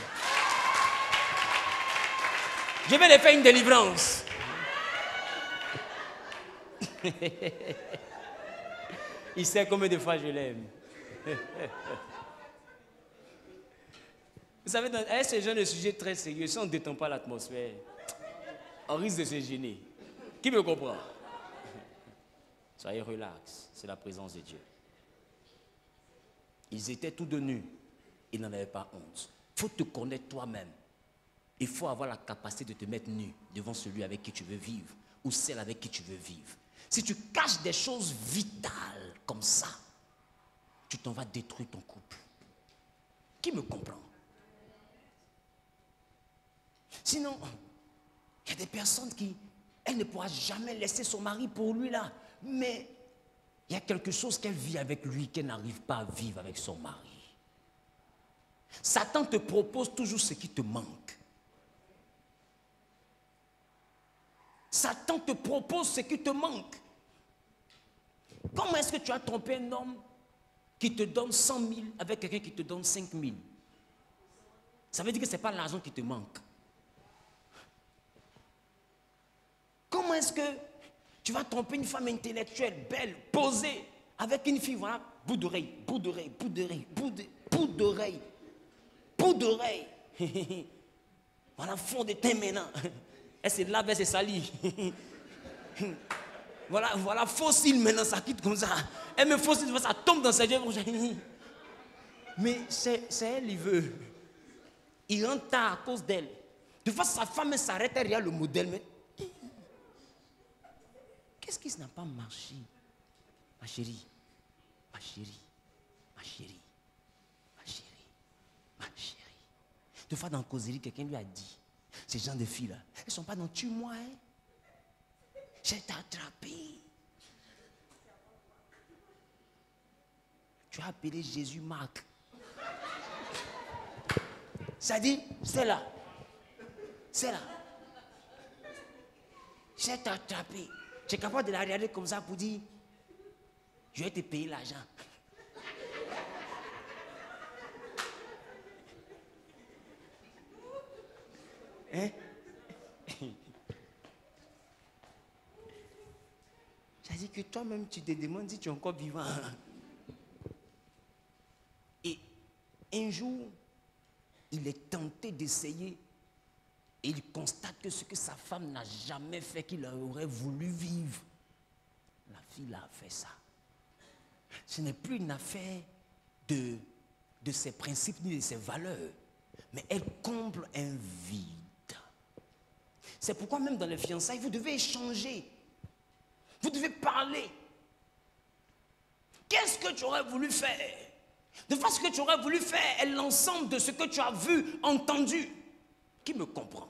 Je vais les faire une délivrance. Il sait combien de fois je l'aime. Vous savez, c'est un genre de sujet très sérieux. Si on ne détend pas l'atmosphère, on risque de se gêner. Qui me comprend? Soyez relax, c'est la présence de Dieu. Ils étaient tous de nus. Ils n'en avaient pas honte. Il faut te connaître toi-même. Il faut avoir la capacité de te mettre nu devant celui avec qui tu veux vivre ou celle avec qui tu veux vivre. Si tu caches des choses vitales comme ça, tu t'en vas détruire ton couple. Qui me comprend? Sinon, il y a des personnes qui, elle ne pourra jamais laisser son mari pour lui là. Mais il y a quelque chose qu'elle vit avec lui qu'elle n'arrive pas à vivre avec son mari. Satan te propose toujours ce qui te manque. Satan te propose ce qui te manque. Comment est-ce que tu as trompé un homme qui te donne 100 000 avec quelqu'un qui te donne 5 000? Ça veut dire que ce n'est pas l'argent qui te manque. Comment est-ce que tu vas tromper une femme intellectuelle, belle, posée, avec une fille, voilà, bout d'oreille, bout d'oreille, bout d'oreille, bout d'oreille, bout d'oreille. Voilà, fond de teint maintenant. Elle se lave, elle se salit. Voilà, fossile maintenant, ça quitte comme ça. Elle me fossile, ça tombe dans ses yeux. Mais c'est elle, il veut. Il rentre tard à cause d'elle. De fois, sa femme s'arrête, elle regarde le modèle, mais qu'est-ce qui n'a pas marché? Ma chérie, ma chérie, ma chérie, ma chérie, ma chérie. Deux fois dans la causerie, quelqu'un lui a dit, ces gens de filles là, elles ne sont pas dans tue-moi, hein? Je t'ai attrapé. Tu as appelé Jésus Marc. Ça dit, c'est là. C'est là. Je t'ai attrapé. Tu es capable de la regarder comme ça pour dire, je vais te payer l'argent. Hein? Ça dit que toi-même, tu te demandes si tu es encore vivant. Et un jour, il est tenté d'essayer et il constate que ce que sa femme n'a jamais fait, qu'il aurait voulu vivre. La fille a fait ça. Ce n'est plus une affaire de ses principes ni de ses valeurs, mais elle comble un vide. C'est pourquoi même dans les fiançailles, vous devez échanger. Vous devez parler. Qu'est-ce que tu aurais voulu faire? De façon que tu aurais voulu faire est l'ensemble de ce que tu as vu, entendu. Qui me comprend?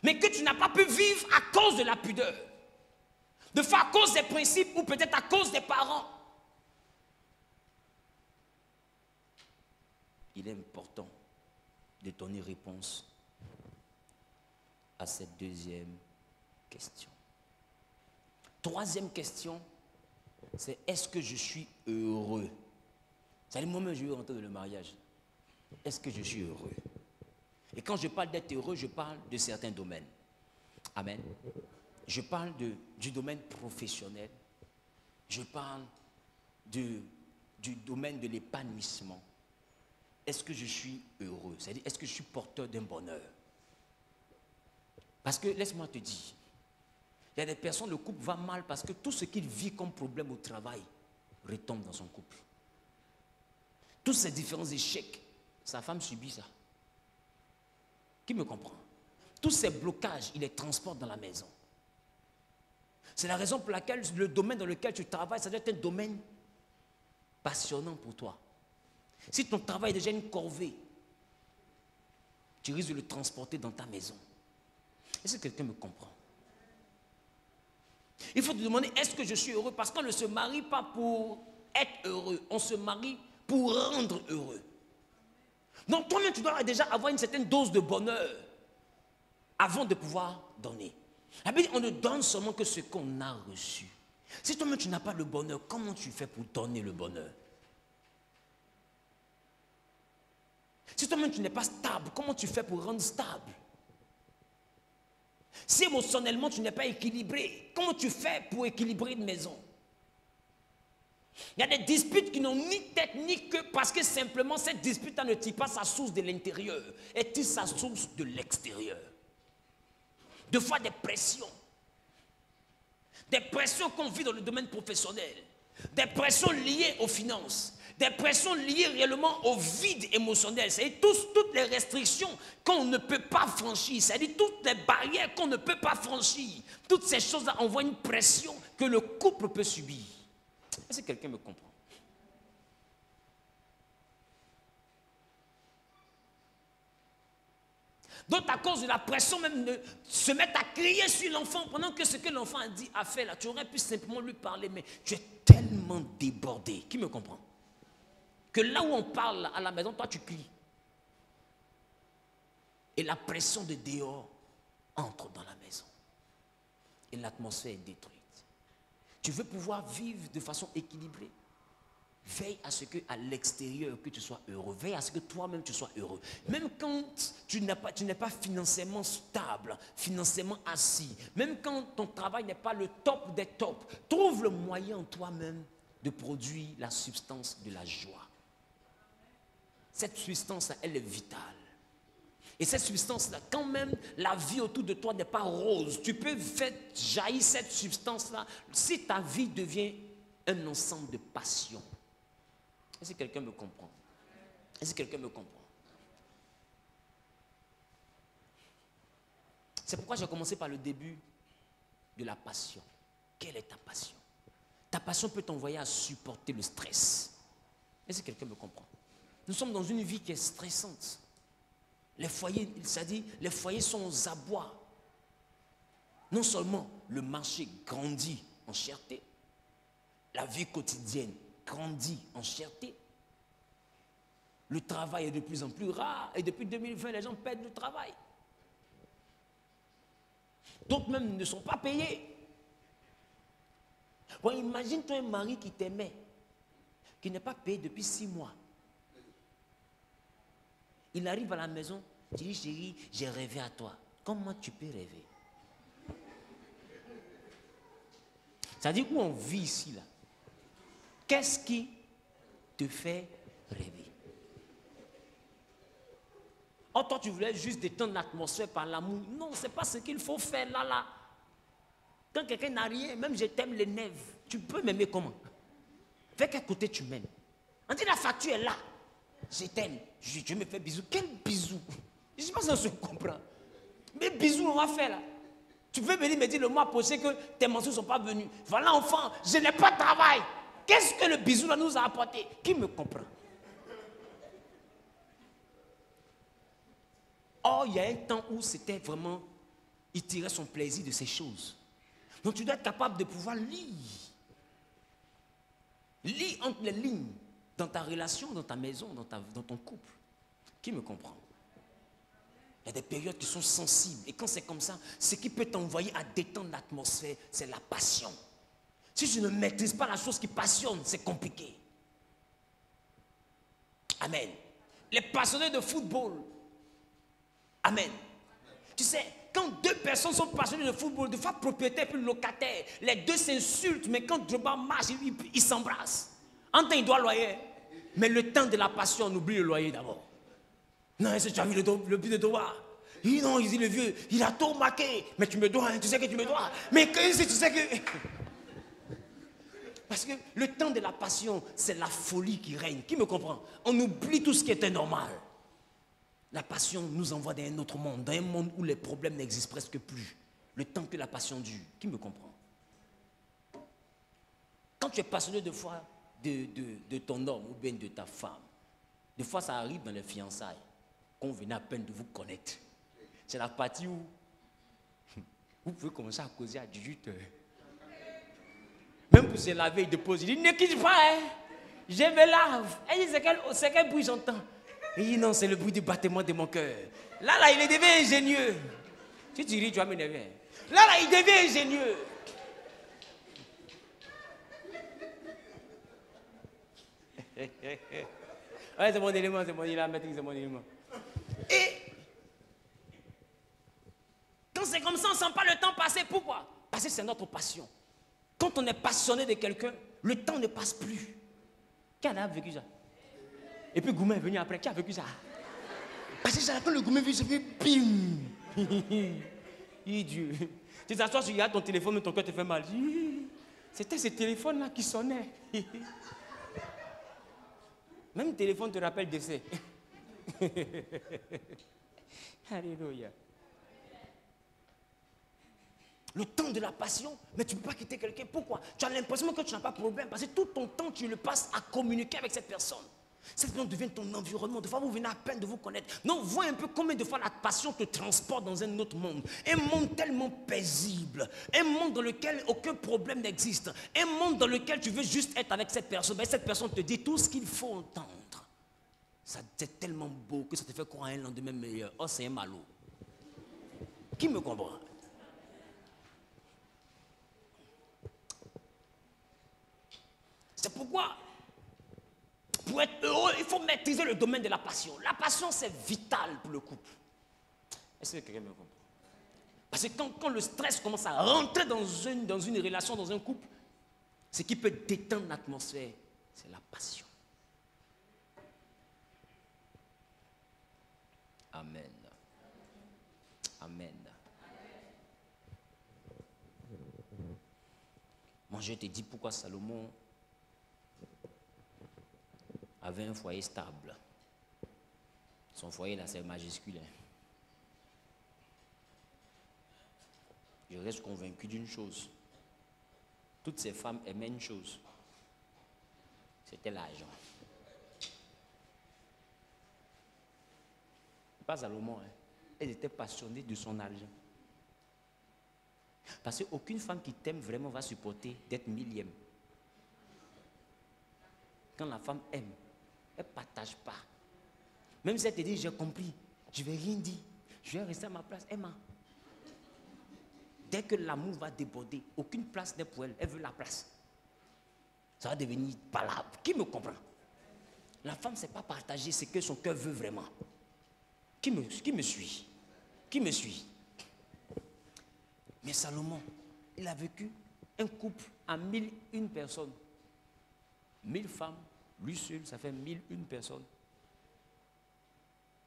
Mais que tu n'as pas pu vivre à cause de la pudeur. De fois à cause des principes ou peut-être à cause des parents. Il est important de donner réponse à cette deuxième question. Troisième question, c'est est-ce que je suis heureux? C'est le moment où je veux rentrer dans le mariage. Est-ce que je suis heureux? Et quand je parle d'être heureux, je parle de certains domaines. Amen. Je parle du domaine professionnel. Je parle du domaine de l'épanouissement. Est-ce que je suis heureux? C'est-à-dire, est-ce que je suis porteur d'un bonheur? Parce que, laisse-moi te dire, il y a des personnes, le couple va mal parce que tout ce qu'il vit comme problème au travail retombe dans son couple. Tous ces différents échecs, sa femme subit ça. Qui me comprend? Tous ces blocages, il les transporte dans la maison. C'est la raison pour laquelle le domaine dans lequel tu travailles, ça doit être un domaine passionnant pour toi. Si ton travail est déjà une corvée, tu risques de le transporter dans ta maison. Est-ce que quelqu'un me comprend? Il faut te demander, est-ce que je suis heureux? Parce qu'on ne se marie pas pour être heureux, on se marie pour rendre heureux. Donc toi-même, tu dois déjà avoir une certaine dose de bonheur avant de pouvoir donner. On ne donne seulement que ce qu'on a reçu. Si toi-même tu n'as pas le bonheur, comment tu fais pour donner le bonheur? Si toi-même tu n'es pas stable, comment tu fais pour rendre stable? Si émotionnellement tu n'es pas équilibré, comment tu fais pour équilibrer une maison? Il y a des disputes qui n'ont ni tête ni queue parce que simplement cette dispute ne tire pas sa source de l'intérieur, elle tire sa source de l'extérieur. Des fois des pressions qu'on vit dans le domaine professionnel, des pressions liées aux finances, des pressions liées réellement au vide émotionnel, c'est-à-dire toutes les restrictions qu'on ne peut pas franchir, c'est-à-dire toutes les barrières qu'on ne peut pas franchir. Toutes ces choses-là envoient une pression que le couple peut subir. Est-ce que quelqu'un me comprend? Donc à cause de la pression même de se mettre à crier sur l'enfant pendant que ce que l'enfant a fait là, tu aurais pu simplement lui parler, mais tu es tellement débordé. Qui me comprend? Que là où on parle à la maison, toi tu cries. Et la pression de dehors entre dans la maison. Et l'atmosphère est détruite. Tu veux pouvoir vivre de façon équilibrée. Veille à ce qu'à l'extérieur, que tu sois heureux. Veille à ce que toi-même, tu sois heureux. Même quand tu n'es pas financièrement stable, financièrement assis, même quand ton travail n'est pas le top des tops, trouve le moyen en toi-même de produire la substance de la joie. Cette substance-là, elle est vitale. Et cette substance-là, quand même la vie autour de toi n'est pas rose, tu peux faire jaillir cette substance-là si ta vie devient un ensemble de passions. Est-ce que quelqu'un me comprend? Est-ce que quelqu'un me comprend? C'est pourquoi j'ai commencé par le début de la passion. Quelle est ta passion? Ta passion peut t'envoyer à supporter le stress. Est-ce que quelqu'un me comprend? Nous sommes dans une vie qui est stressante. Les foyers, c'est-à-dire, les foyers sont aux abois. Non seulement le marché grandit en cherté, la vie quotidienne grandit en cherté. Le travail est de plus en plus rare et depuis 2020, les gens perdent le travail. D'autres même ne sont pas payés. Bon, imagine-toi un mari qui t'aimait, qui n'est pas payé depuis 6 mois. Il arrive à la maison, tu dis, chérie, j'ai rêvé à toi. Comment tu peux rêver? C'est-à-dire où on vit ici, là. Qu'est-ce qui te fait rêver? Oh, toi, tu voulais juste détendre l'atmosphère par l'amour. Non, ce n'est pas ce qu'il faut faire là. Quand quelqu'un n'a rien, même je t'aime les nerfs, tu peux m'aimer comment? Vers quel côté tu m'aimes? On dit la facture est là. Je t'aime, je me fais bisous. Quel bisou? Je ne sais pas si on se comprend. Mais bisous, on va faire là. Tu peux venir me dire le mois prochain que tes mensonges ne sont pas venus. Voilà, enfant, je n'ai pas de travail. Qu'est-ce que le bisou là nous a apporté? Qui me comprend? Or, il y a un temps où c'était vraiment, il tirait son plaisir de ces choses. Donc tu dois être capable de pouvoir lire. Lire entre les lignes. Dans ta relation, dans ta maison, dans ton couple. Qui me comprend? Il y a des périodes qui sont sensibles. Et quand c'est comme ça, ce qui peut t'envoyer à détendre l'atmosphère, c'est la passion. Si tu ne maîtrises pas la chose qui passionne, c'est compliqué. Amen. Les passionnés de football. Amen. Tu sais, quand deux personnes sont passionnées de football, de fois propriétaire puis locataire, les deux s'insultent, mais quand Drogba marche, ils s'embrassent. En temps, il doit loyer. Mais le temps de la passion, on oublie le loyer d'abord. Non, est-ce que tu as vu le but de Drogba? Non, il dit le vieux, il a tout marqué. Mais tu me dois, hein, tu sais que tu me dois. Mais si tu sais que... Parce que le temps de la passion, c'est la folie qui règne. Qui me comprend? On oublie tout ce qui était normal. La passion nous envoie dans un autre monde, dans un monde où les problèmes n'existent presque plus. Le temps que la passion dure. Qui me comprend? Quand tu es passionné de fois de ton homme ou bien de ta femme, des fois ça arrive dans les fiançailles, qu'on venait à peine de vous connaître. C'est la partie où vous pouvez commencer à causer à 18 heures. Même pour se laver, il dépose. Il dit, ne quitte pas, hein. Je me lave. Elle dit, c'est quel bruit j'entends? Il dit, non, c'est le bruit du battement de mon cœur. Là, il devient ingénieux. Si tu ris, tu vas m'énerver. Là, il devient ingénieux. Ouais, c'est mon élément, c'est mon élément. Et quand c'est comme ça, on ne sent pas le temps passer. Pourquoi? Parce que c'est notre passion. Quand on est passionné de quelqu'un, le temps ne passe plus. Qui a vécu ça? Et puis Goumen est venu après. Qui a vécu ça? Parce que quand le Goumen vit, ça fait bim. Dieu. Tu t'assois, tu regardes ton téléphone, mais ton cœur te fait mal. C'était ce téléphone-là qui sonnait. Même le téléphone te rappelle décès. Alléluia. Le temps de la passion, mais tu ne peux pas quitter quelqu'un. Pourquoi? Tu as l'impression que tu n'as pas de problème, parce que tout ton temps, tu le passes à communiquer avec cette personne. Cette personne devient ton environnement. Des fois, vous venez à peine de vous connaître. Non, vois un peu combien de fois la passion te transporte dans un autre monde. Un monde tellement paisible. Un monde dans lequel aucun problème n'existe. Un monde dans lequel tu veux juste être avec cette personne. Mais cette personne te dit tout ce qu'il faut entendre. Ça, c'est tellement beau que ça te fait croire à un lendemain meilleur. Oh, c'est un malot. Qui me comprend? C'est pourquoi, pour être heureux, il faut maîtriser le domaine de la passion. La passion, c'est vital pour le couple. Est-ce que quelqu'un me comprend? Parce que quand le stress commence à rentrer dans une relation, dans un couple, ce qui peut détendre l'atmosphère, c'est la passion. Amen. Amen. Moi, je te dis pourquoi Salomon avait un foyer stable. Son foyer, là, c'est majuscule. Je reste convaincu d'une chose. Toutes ces femmes aimaient une chose. C'était l'argent. Pas Salomon, hein. Elle était passionnée de son argent. Parce qu'aucune femme qui t'aime vraiment va supporter d'être millième. Quand la femme aime, elle ne partage pas. Même si elle te dit, j'ai compris, je ne vais rien dire, je vais rester à ma place. Emma, dès que l'amour va déborder, aucune place n'est pour elle, elle veut la place. Ça va devenir palabre. Qui me comprend? La femme, ce n'est pas partager ce que son cœur veut vraiment. Qui me suit? Qui me suit? Mais Salomon, il a vécu un couple à 1001 personnes. 1000 femmes, lui seul, ça fait 1001 personnes.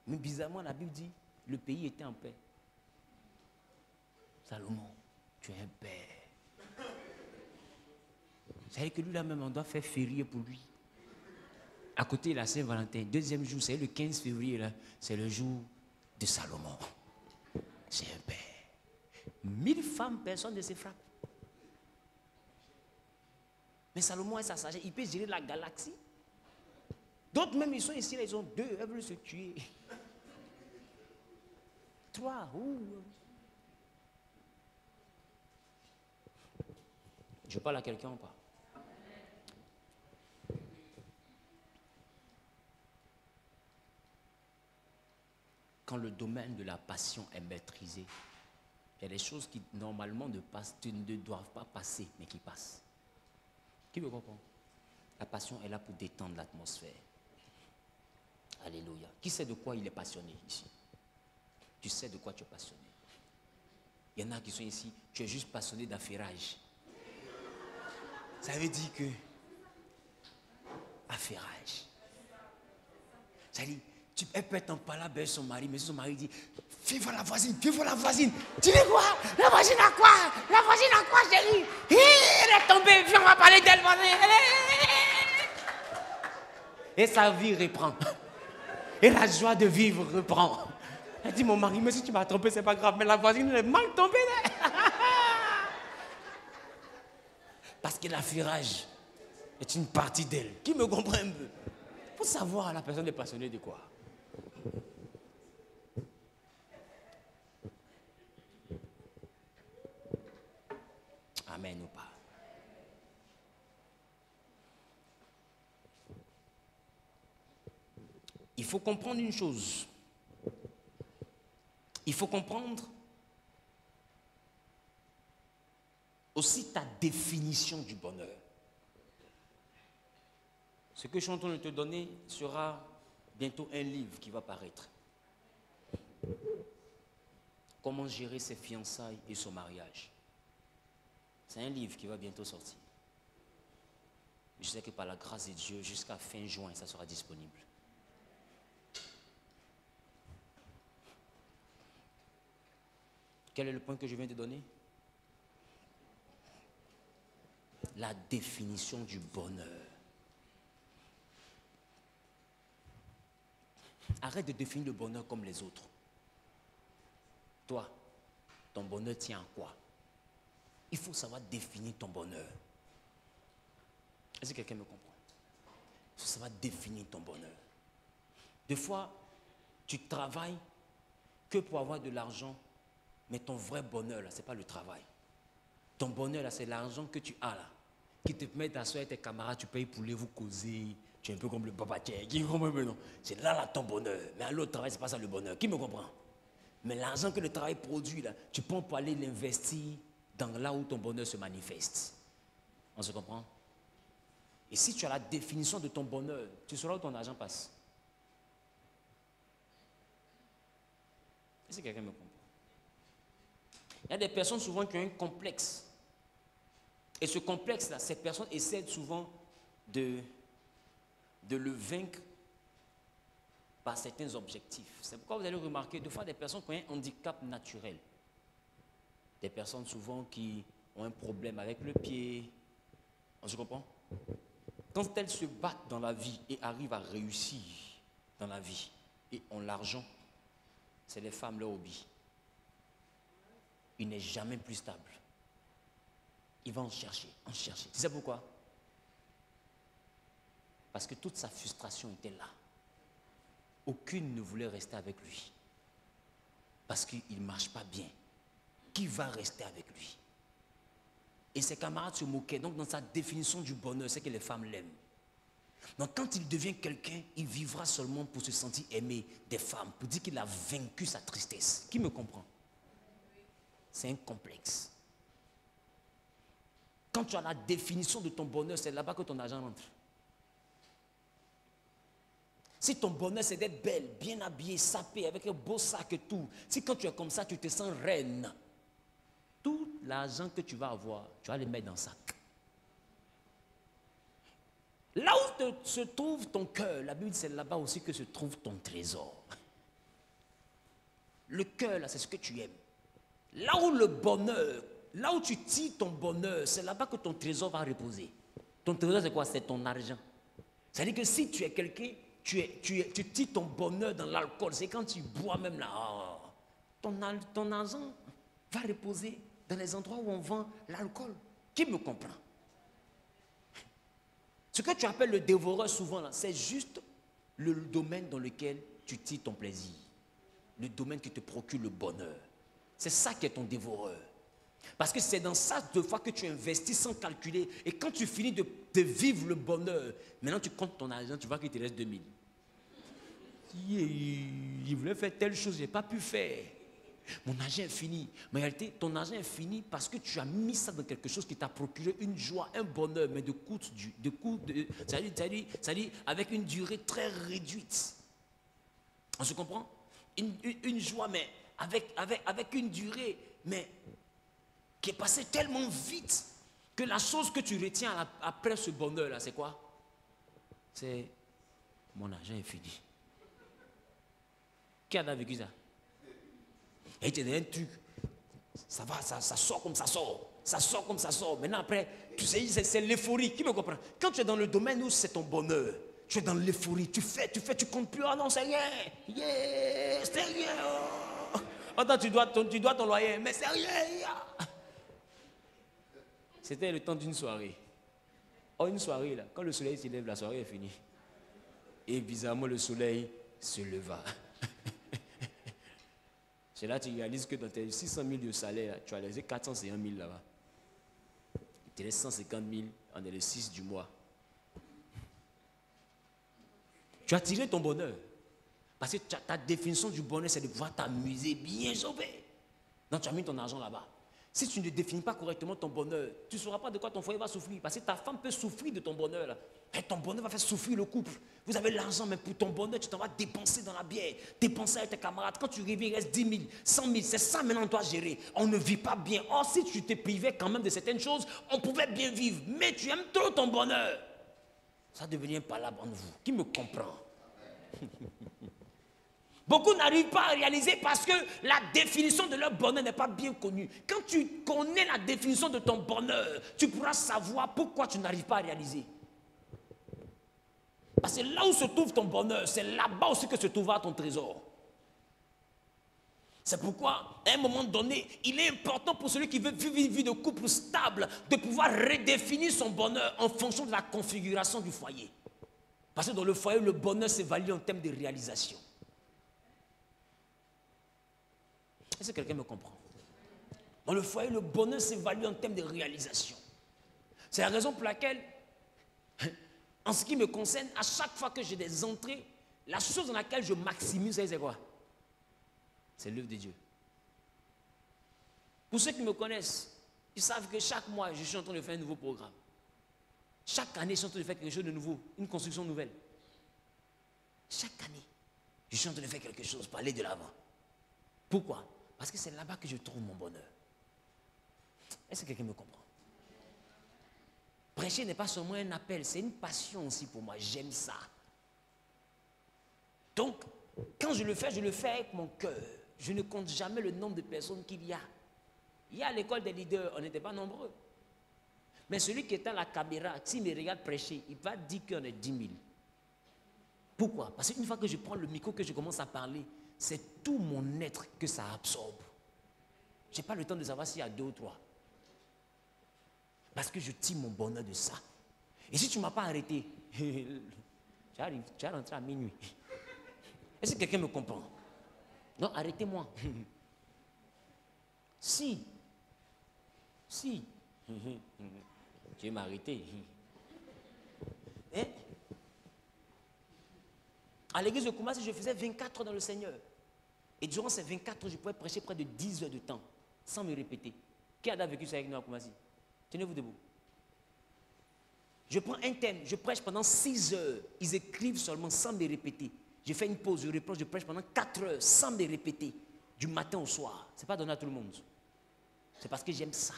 Mais bizarrement, la Bible dit, le pays était en paix. Salomon, tu es un père. C'est-à-dire que lui, là même, on doit faire férié pour lui. À côté de la Saint-Valentin, deuxième jour, c'est le 15 février, là, c'est le jour de Salomon. C'est un père. 1000 femmes, personne ne se frappe. Mais Salomon est sa sagesse, il peut gérer la galaxie. D'autres même, ils sont ici, là, ils ont 2, elles veulent se tuer. 3, Je parle à quelqu'un ou pas? Quand le domaine de la passion est maîtrisé, il y a des choses qui normalement ne doivent pas passer, mais qui passent. Qui me comprend? La passion est là pour détendre l'atmosphère. Alléluia. Qui sait de quoi il est passionné ici? Tu sais de quoi tu es passionné. Il y en a qui sont ici, tu es juste passionné d'affairage. Ça veut dire que affairage. Ça dit, elle peut être en parlant avec son mari, mais si son mari dit, viens voir la voisine, viens voir la voisine. Tu dis quoi? La voisine a quoi? La voisine a quoi, chérie? Elle est tombée, viens, on va parler d'elle, voisine. Et sa vie reprend. Et la joie de vivre reprend. Elle dit, mon mari, mais si tu m'as trompé, c'est pas grave, mais la voisine, elle est mal tombée. Parce que l'affairage est une partie d'elle. Qui me comprend un peu? Il faut savoir la personne est passionnée de quoi. Amen ou pas? Il faut comprendre une chose. Il faut comprendre aussi ta définition du bonheur. Ce que je suis en train de te donner sera bientôt un livre qui va paraître. Comment gérer ses fiançailles et son mariage. C'est un livre qui va bientôt sortir. Je sais que par la grâce de Dieu, jusqu'à fin juin, ça sera disponible. Quel est le point que je viens de donner? La définition du bonheur. Arrête de définir le bonheur comme les autres. Toi, ton bonheur tient à quoi? Il faut savoir définir ton bonheur. Est-ce que quelqu'un me comprend? Il faut savoir définir ton bonheur. Des fois, tu travailles que pour avoir de l'argent, mais ton vrai bonheur, là, ce n'est pas le travail. Ton bonheur, là, c'est l'argent que tu as, là, qui te permet d'asseoir avec tes camarades, tu payes pour les vous causer, tu es un peu comme le papa qui comprend mais non. C'est là, ton bonheur. Mais à l'autre travail, ce n'est pas ça le bonheur. Qui me comprend? Mais l'argent que le travail produit, là, tu prends pour aller l'investir dans là où ton bonheur se manifeste. On se comprend? Et si tu as la définition de ton bonheur, tu sauras où ton argent passe. Est-ce que quelqu'un me comprend? Il y a des personnes souvent qui ont un complexe. Et ce complexe-là, ces personnes essaient souvent de le vaincre par certains objectifs. C'est pourquoi vous allez remarquer, des fois, des personnes qui ont un handicap naturel. Des personnes souvent qui ont un problème avec le pied. On se comprend? Quand elles se battent dans la vie et arrivent à réussir dans la vie et ont l'argent, c'est les femmes leur hobby. Il n'est jamais plus stable. Il va en chercher, en chercher. Tu sais pourquoi? Parce que toute sa frustration était là. Aucune ne voulait rester avec lui. Parce qu'il ne marche pas bien. Qui va rester avec lui? Et ses camarades se moquaient. Donc dans sa définition du bonheur, c'est que les femmes l'aiment. Donc quand il devient quelqu'un, il vivra seulement pour se sentir aimé des femmes, pour dire qu'il a vaincu sa tristesse. Qui me comprend? C'est un complexe. Quand tu as la définition de ton bonheur, c'est là-bas que ton argent rentre. Si ton bonheur, c'est d'être belle, bien habillée, sapée, avec un beau sac et tout, si quand tu es comme ça, tu te sens reine, tout l'argent que tu vas avoir, tu vas le mettre dans le sac. Là où se trouve ton cœur, la Bible, c'est là-bas aussi que se trouve ton trésor. Le cœur, là, c'est ce que tu aimes. Là où le bonheur, là où tu tires ton bonheur, c'est là-bas que ton trésor va reposer. Ton trésor, c'est quoi? C'est ton argent. C'est-à-dire que si tu es quelqu'un, tu tires ton bonheur dans l'alcool. C'est quand tu bois même là, ton argent va reposer dans les endroits où on vend l'alcool. Qui me comprend? Ce que tu appelles le dévoreur souvent, là, c'est juste le domaine dans lequel tu tires ton plaisir. Le domaine qui te procure le bonheur. C'est ça qui est ton dévoreur. Parce que c'est dans ça, deux fois que tu investis sans calculer. Et quand tu finis de vivre le bonheur, maintenant tu comptes ton argent, tu vois qu'il te reste 2000. Il voulait faire telle chose, je n'ai pas pu faire. Mon argent est fini. Mais en réalité, ton argent est fini parce que tu as mis ça dans quelque chose qui t'a procuré une joie, un bonheur, mais c'est-à-dire avec une durée très réduite. On se comprend? Une joie, mais avec une durée, mais qui est passé tellement vite que la chose que tu retiens après ce bonheur-là, c'est quoi? C'est mon argent est fini. Qui a vécu ça? Et tu as un truc, ça va, ça sort comme ça sort. Ça sort comme ça sort. Maintenant après, tu sais, c'est l'euphorie. Qui me comprend? Quand tu es dans le domaine où c'est ton bonheur, tu es dans l'euphorie, tu fais, tu comptes plus. Ah non, c'est rien. Yeah, c'est rien. Oh. Attends, tu dois ton loyer, mais c'est rien. C'était le temps d'une soirée. Oh, une soirée là, quand le soleil se lève, la soirée est finie. Et bizarrement, le soleil se leva. C'est là que tu réalises que dans tes 600 000 de salaire, tu as laissé 451 000 là-bas. Il te laisse 150 000, on est le 6 du mois. Tu as tiré ton bonheur. Parce que ta définition du bonheur, c'est de pouvoir t'amuser, bien sauver. Donc tu as mis ton argent là-bas. Si tu ne définis pas correctement ton bonheur, tu ne sauras pas de quoi ton foyer va souffrir. Parce que ta femme peut souffrir de ton bonheur. Là. Et ton bonheur va faire souffrir le couple. Vous avez l'argent, mais pour ton bonheur, tu t'en vas dépenser dans la bière, dépenser avec tes camarades. Quand tu réveilles, il reste 10 000, 100 000. C'est ça maintenant que tu dois gérer. On ne vit pas bien. Or, si tu te privais quand même de certaines choses, on pouvait bien vivre. Mais tu aimes trop ton bonheur. Ça devient impalable entre vous. Qui me comprend? Beaucoup n'arrivent pas à réaliser parce que la définition de leur bonheur n'est pas bien connue. Quand tu connais la définition de ton bonheur, tu pourras savoir pourquoi tu n'arrives pas à réaliser. Parce que là où se trouve ton bonheur, c'est là-bas aussi que se trouvera ton trésor. C'est pourquoi, à un moment donné, il est important pour celui qui veut vivre une vie de couple stable, de pouvoir redéfinir son bonheur en fonction de la configuration du foyer. Parce que dans le foyer, le bonheur s'évalue en termes de réalisation. Est-ce que quelqu'un me comprend? Dans le foyer, le bonheur s'évalue en termes de réalisation. C'est la raison pour laquelle, en ce qui me concerne, à chaque fois que j'ai des entrées, la chose dans laquelle je maximise, c'est quoi? C'est l'œuvre de Dieu. Pour ceux qui me connaissent, ils savent que chaque mois, je suis en train de faire un nouveau programme. Chaque année, je suis en train de faire quelque chose de nouveau, une construction nouvelle. Chaque année, je suis en train de faire quelque chose pour aller de l'avant. Pourquoi? Parce que c'est là-bas que je trouve mon bonheur. Est-ce que quelqu'un me comprend? Prêcher n'est pas seulement un appel, c'est une passion aussi pour moi. J'aime ça. Donc, quand je le fais avec mon cœur. Je ne compte jamais le nombre de personnes qu'il y a. Il y a à l'école des leaders, on n'était pas nombreux. Mais celui qui est à la caméra, s'il me regarde prêcher, il va dire qu'on est 10 000. Pourquoi? Parce qu'une fois que je prends le micro, que je commence à parler, c'est tout mon être que ça absorbe. Je n'ai pas le temps de savoir s'il y a 2 ou 3. Parce que je tire mon bonheur de ça. Et si tu ne m'as pas arrêté, tu vas rentrer à minuit. Est-ce que quelqu'un me comprend? Non, arrêtez-moi. Si. Tu m'as arrêté. Hein? À l'église de Koumassi, je faisais 24 heures dans le Seigneur. Et durant ces 24 heures, je pouvais prêcher près de 10 heures de temps, sans me répéter. Qui a vécu ça avec nous à Koumassi? Tenez-vous debout. Je prends un thème, je prêche pendant 6 heures. Ils écrivent seulement sans me répéter. Je fais une pause, je reprends, je prêche pendant 4 heures sans me répéter. Du matin au soir. Ce n'est pas donné à tout le monde. C'est parce que j'aime ça.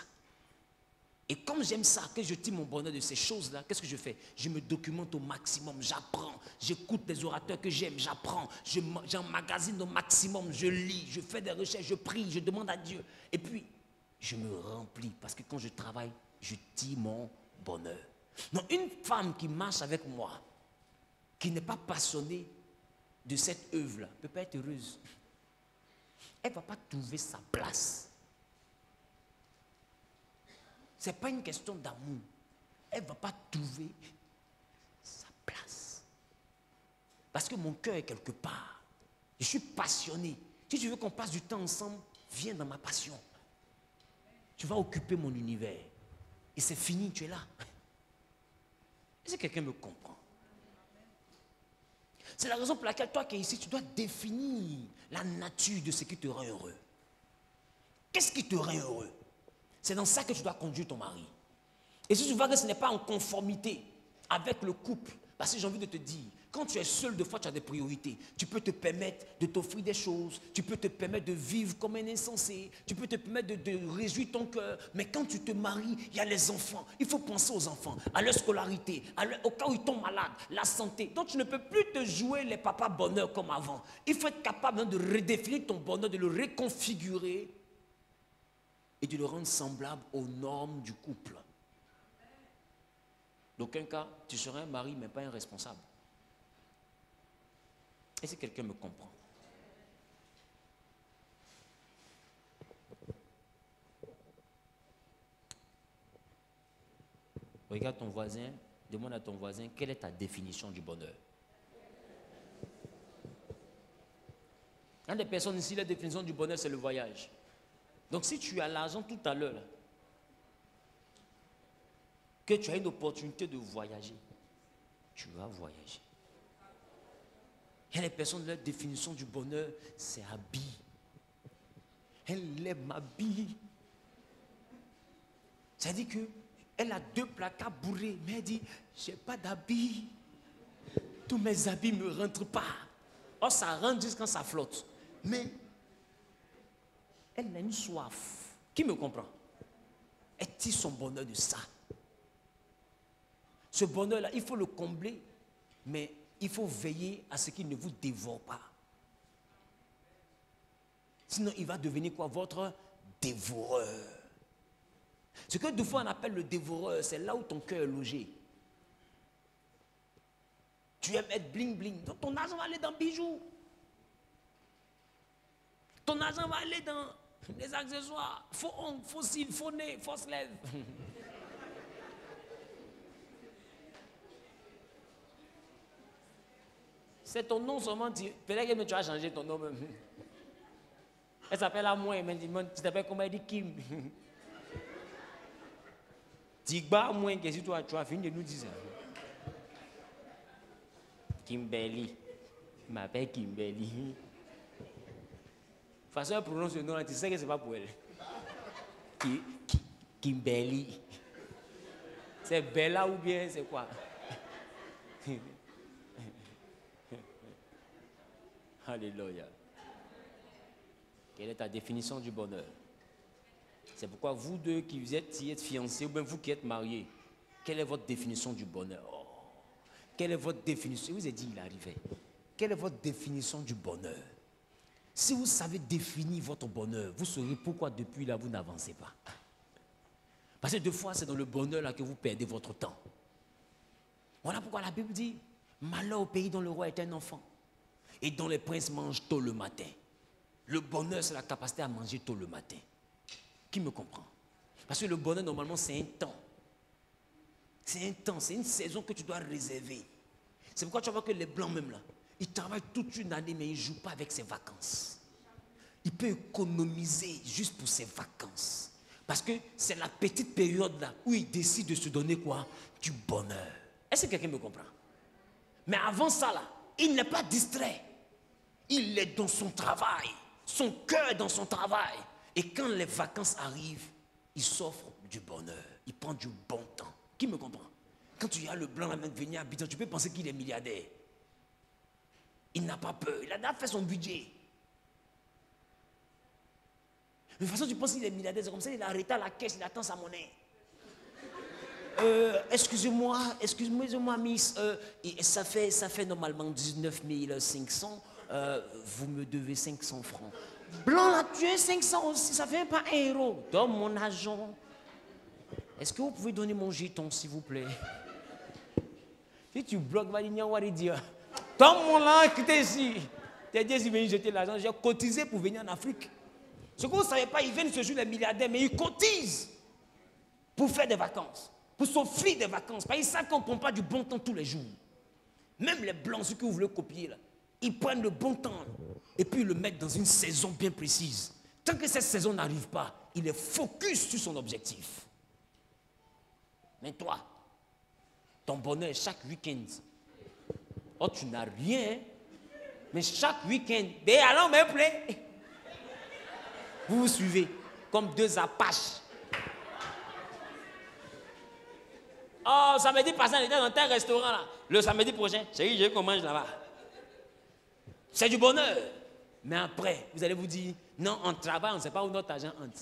Et comme j'aime ça, que je tire mon bonheur de ces choses-là, qu'est-ce que je fais? Je me documente au maximum, j'apprends, j'écoute les orateurs que j'aime, j'apprends, j'emmagasine au maximum, je lis, je fais des recherches, je prie, je demande à Dieu. Et puis, je me remplis parce que quand je travaille, je tire mon bonheur. Non, une femme qui marche avec moi, qui n'est pas passionnée de cette œuvre-là, ne peut pas être heureuse. Elle ne va pas trouver sa place. Ce n'est pas une question d'amour. Elle ne va pas trouver sa place. Parce que mon cœur est quelque part. Je suis passionné. Si tu veux qu'on passe du temps ensemble, viens dans ma passion. Tu vas occuper mon univers. Et c'est fini, tu es là. Est-ce que quelqu'un me comprend? C'est la raison pour laquelle toi qui es ici, tu dois définir la nature de ce qui te rend heureux. Qu'est-ce qui te rend heureux? C'est dans ça que tu dois conduire ton mari. Et si tu vois que ce n'est pas en conformité avec le couple, parce que j'ai envie de te dire, Quand tu es seul, de fois, tu as des priorités. Tu peux te permettre de t'offrir des choses. Tu peux te permettre de vivre comme un insensé. Tu peux te permettre de réjouir ton cœur. Mais quand tu te maries, il y a les enfants. Il faut penser aux enfants, à leur scolarité, au cas où ils tombent malades, la santé. Donc, tu ne peux plus te jouer les papas bonheur comme avant. Il faut être capable de redéfinir ton bonheur, de le reconfigurer et de le rendre semblable aux normes du couple. D'aucun cas, tu seras un mari, mais pas un responsable. Est-ce que quelqu'un me comprend? Regarde ton voisin, demande à ton voisin, quelle est ta définition du bonheur? Il y a des personnes ici, la définition du bonheur, c'est le voyage. Donc si tu as l'argent tout à l'heure, que tu as une opportunité de voyager, tu vas voyager. Il y a des personnes, leur définition du bonheur, c'est habit. Elle aime habit. Ça dit qu'elle a 2 placards bourrés, mais elle dit, j'ai pas d'habit. Tous mes habits ne me rentrent pas. Or, ça rentre juste quand ça flotte. Mais elle a une soif. Qui me comprend? Elle tire son bonheur de ça. Ce bonheur-là, il faut le combler, mais il faut veiller à ce qu'il ne vous dévore pas. Sinon, il va devenir quoi? Votre dévoreur. Ce que deux fois on appelle le dévoreur, c'est là où ton cœur est logé. Tu aimes être bling-bling, donc ton argent va aller dans bijoux. Ton argent va aller dans les accessoires, faux ongles, faux cils, faux nez, fausses lèvres. C'est ton nom seulement. Peut-être que tu as changé ton nom même. Elle s'appelle à moi, elle dit, tu t'appelles comment? Elle dit Kim. Dis-moi moins que si tu as fini de nous dire ça. Kimberly. Je m'appelle Kimberly. De toute façon, elle prononce le nom, tu sais que ce n'est pas pour elle. Kimberly. C'est Bella ou bien c'est quoi? Alléluia. Quelle est ta définition du bonheur? C'est pourquoi vous deux qui êtes fiancés ou bien vous qui êtes mariés, quelle est votre définition du bonheur? Oh, quelle est votre définition? Je vous ai dit, il arrivait. Quelle est votre définition du bonheur? Si vous savez définir votre bonheur, vous saurez pourquoi depuis là vous n'avancez pas. Parce que 2 fois, c'est dans le bonheur là que vous perdez votre temps. Voilà pourquoi la Bible dit, malheur au pays dont le roi est un enfant et dont les princes mangent tôt le matin. Le bonheur, c'est la capacité à manger tôt le matin. Qui me comprend? Parce que le bonheur, normalement, c'est un temps. C'est un temps, c'est une saison que tu dois réserver. C'est pourquoi tu vas voir que les blancs même là, ils travaillent toute une année, mais ils ne jouent pas avec ses vacances. Il peut économiser juste pour ses vacances. Parce que c'est la petite période là où il décide de se donner quoi? Du bonheur. Est-ce que quelqu'un me comprend? Mais avant ça là, il n'est pas distrait. Il est dans son travail. Son cœur est dans son travail. Et quand les vacances arrivent, il s'offre du bonheur. Il prend du bon temps. Qui me comprend? Quand tu as le blanc la main de venir habiter, tu peux penser qu'il est milliardaire. Il n'a pas peur. Il a déjà fait son budget. De toute façon, tu penses qu'il est milliardaire. C'est comme ça, il est arrêté à la caisse, il attend sa monnaie. Excusez-moi, miss. Ça fait normalement 19 500. Vous me devez 500 francs. Blanc là, tu es 500 aussi, ça fait pas 1 euro. Donne mon argent. Est-ce que vous pouvez donner mon jeton, s'il vous plaît? Si tu bloques, va dire, donne mon là, écoutez ici. T'es dit, s'il vient jeter l'argent, j'ai cotisé pour venir en Afrique. Ce que vous ne savez pas, ils viennent se jouer les milliardaires, mais ils cotisent pour faire des vacances, pour s'offrir des vacances. Parce qu'ils savent qu'on ne prend pas du bon temps tous les jours. Même les blancs, ceux que vous voulez copier là, ils prennent le bon temps et puis ils le mettent dans une saison bien précise. Tant que cette saison n'arrive pas, il est focus sur son objectif. Mais toi, ton bonheur chaque week-end. Oh, tu n'as rien, mais chaque week-end, allons me plaît. Vous vous suivez comme 2 apaches. Oh, samedi passé, on était dans tel restaurant là. Le samedi prochain, chérie, je veux qu'on mange là-bas. C'est du bonheur. Mais après, vous allez vous dire, non, on travaille, on ne sait pas où notre argent entre.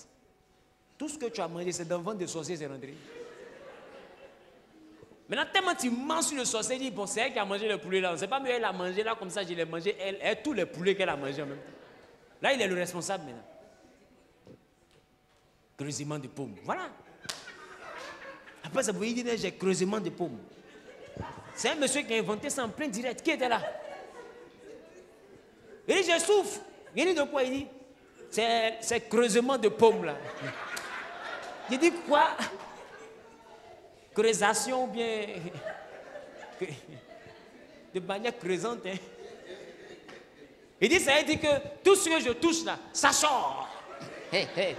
Tout ce que tu as mangé, c'est dans le ventre de sorcier, c'est rentré. Maintenant, tellement tu manges sur le sorcier, dit, bon, c'est elle qui a mangé le poulet là. On ne sait pas, mais elle a mangé là, comme ça, je l'ai mangé, elle, tous les poulets qu'elle a mangés en même temps. Là, il est le responsable maintenant. Creusement de paume. Voilà. Après, ça vous dire, j'ai creusement de paume. C'est un monsieur qui a inventé ça en plein direct. Qui était là? Il dit, je souffre. Il dit de quoi? Il dit, c'est creusement de paume là. Il dit quoi? Creusation ou bien de manière creusante. Hein? Il dit, ça veut dire que tout ce que je touche là, ça sort. Hey, hey.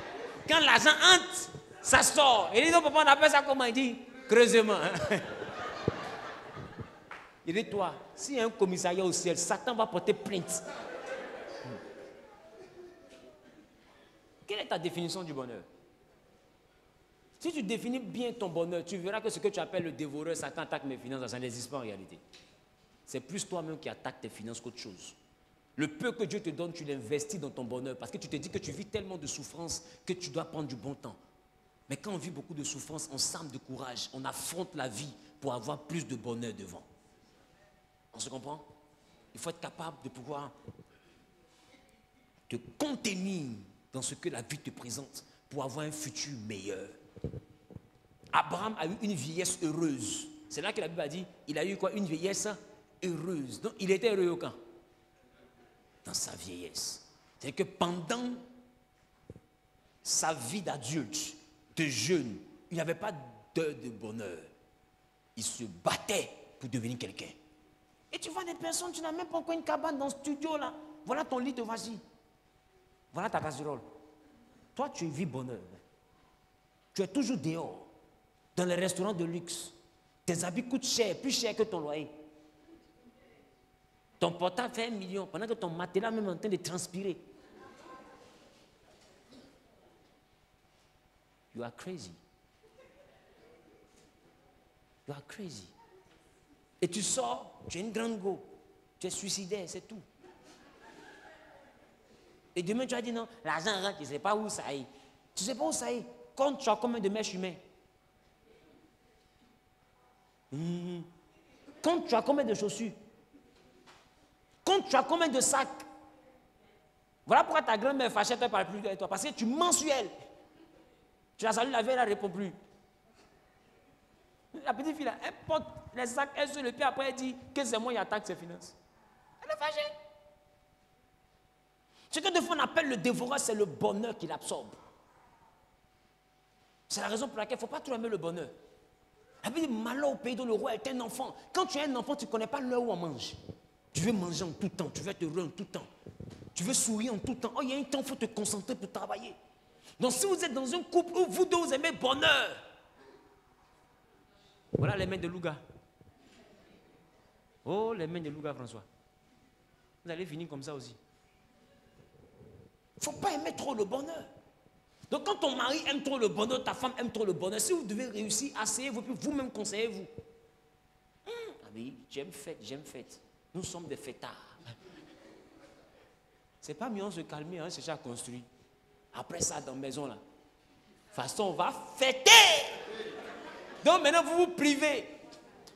Quand l'argent entre, ça sort. Il dit, non, papa, on appelle ça comment? Il dit, creusement. Il dit, toi, s'il y a un commissariat au ciel, Satan va porter plainte. Quelle est ta définition du bonheur? Si tu définis bien ton bonheur, tu verras que ce que tu appelles le dévoreur, Satan attaque mes finances, ça n'existe pas en réalité. C'est plus toi-même qui attaques tes finances qu'autre chose. Le peu que Dieu te donne, tu l'investis dans ton bonheur parce que tu te dis que tu vis tellement de souffrance que tu dois prendre du bon temps. Mais quand on vit beaucoup de souffrance, on s'arme de courage, on affronte la vie pour avoir plus de bonheur devant. On se comprend? Il faut être capable de pouvoir te contenir dans ce que la vie te présente pour avoir un futur meilleur. Abraham a eu une vieillesse heureuse. C'est là que la Bible a dit, il a eu quoi? Une vieillesse heureuse. Donc, il était heureux quand? Dans sa vieillesse. C'est que pendant sa vie d'adulte, de jeune, il n'avait pas d'heure de bonheur. Il se battait pour devenir quelqu'un. Et tu vois des personnes, tu n'as même pas encore une cabane dans le studio là. Voilà ton lit de vas-y. Voilà ta casserole. Toi, tu vis bonheur. Tu es toujours dehors, dans les restaurants de luxe. Tes habits coûtent cher, plus cher que ton loyer. Ton portable fait 1 million, pendant que ton matelas même est en train de transpirer. You are crazy. You are crazy. Et tu sors, tu es une grande go. Tu es suicidaire, c'est tout. Et demain, tu as dit non, l'argent rentre, tu ne sais pas où ça est. Tu ne sais pas où ça est. Quand tu as combien de mèches humaines? Quand tu as combien de chaussures? Quand tu as combien de sacs? Voilà pourquoi ta grand-mère fâchée ne parle plus de toi. Parce que tu mens sur elle. Tu la salues la veille, elle ne répond plus. La petite fille là, elle porte les sacs, elle se le pied, après elle dit que c'est moi qui attaque ses finances. Elle est fâchée. Ce que des fois on appelle le dévoreur, c'est le bonheur qu'il absorbe. C'est la raison pour laquelle il ne faut pas trop aimer le bonheur. Elle dit malheur au pays dont le roi est un enfant. Quand tu es un enfant, tu ne connais pas l'heure où on mange. Tu veux manger en tout temps, tu veux être heureux en tout temps. Tu veux sourire en tout temps. Oh, il y a un temps, il faut te concentrer pour travailler. Donc si vous êtes dans un couple où vous deux vous aimez bonheur, voilà les mains de Louga. Oh, les mains de Louga, François. Vous allez finir comme ça aussi. Il ne faut pas aimer trop le bonheur. Donc quand ton mari aime trop le bonheur, ta femme aime trop le bonheur, si vous devez réussir, asseyez-vous, puis vous-même conseillez-vous. Ah oui, j'aime fête. Nous sommes des fêtards. C'est pas mieux de se calmer, hein, c'est déjà construit. Après ça, dans la maison, là. De toute façon, on va fêter. Donc maintenant, vous vous privez.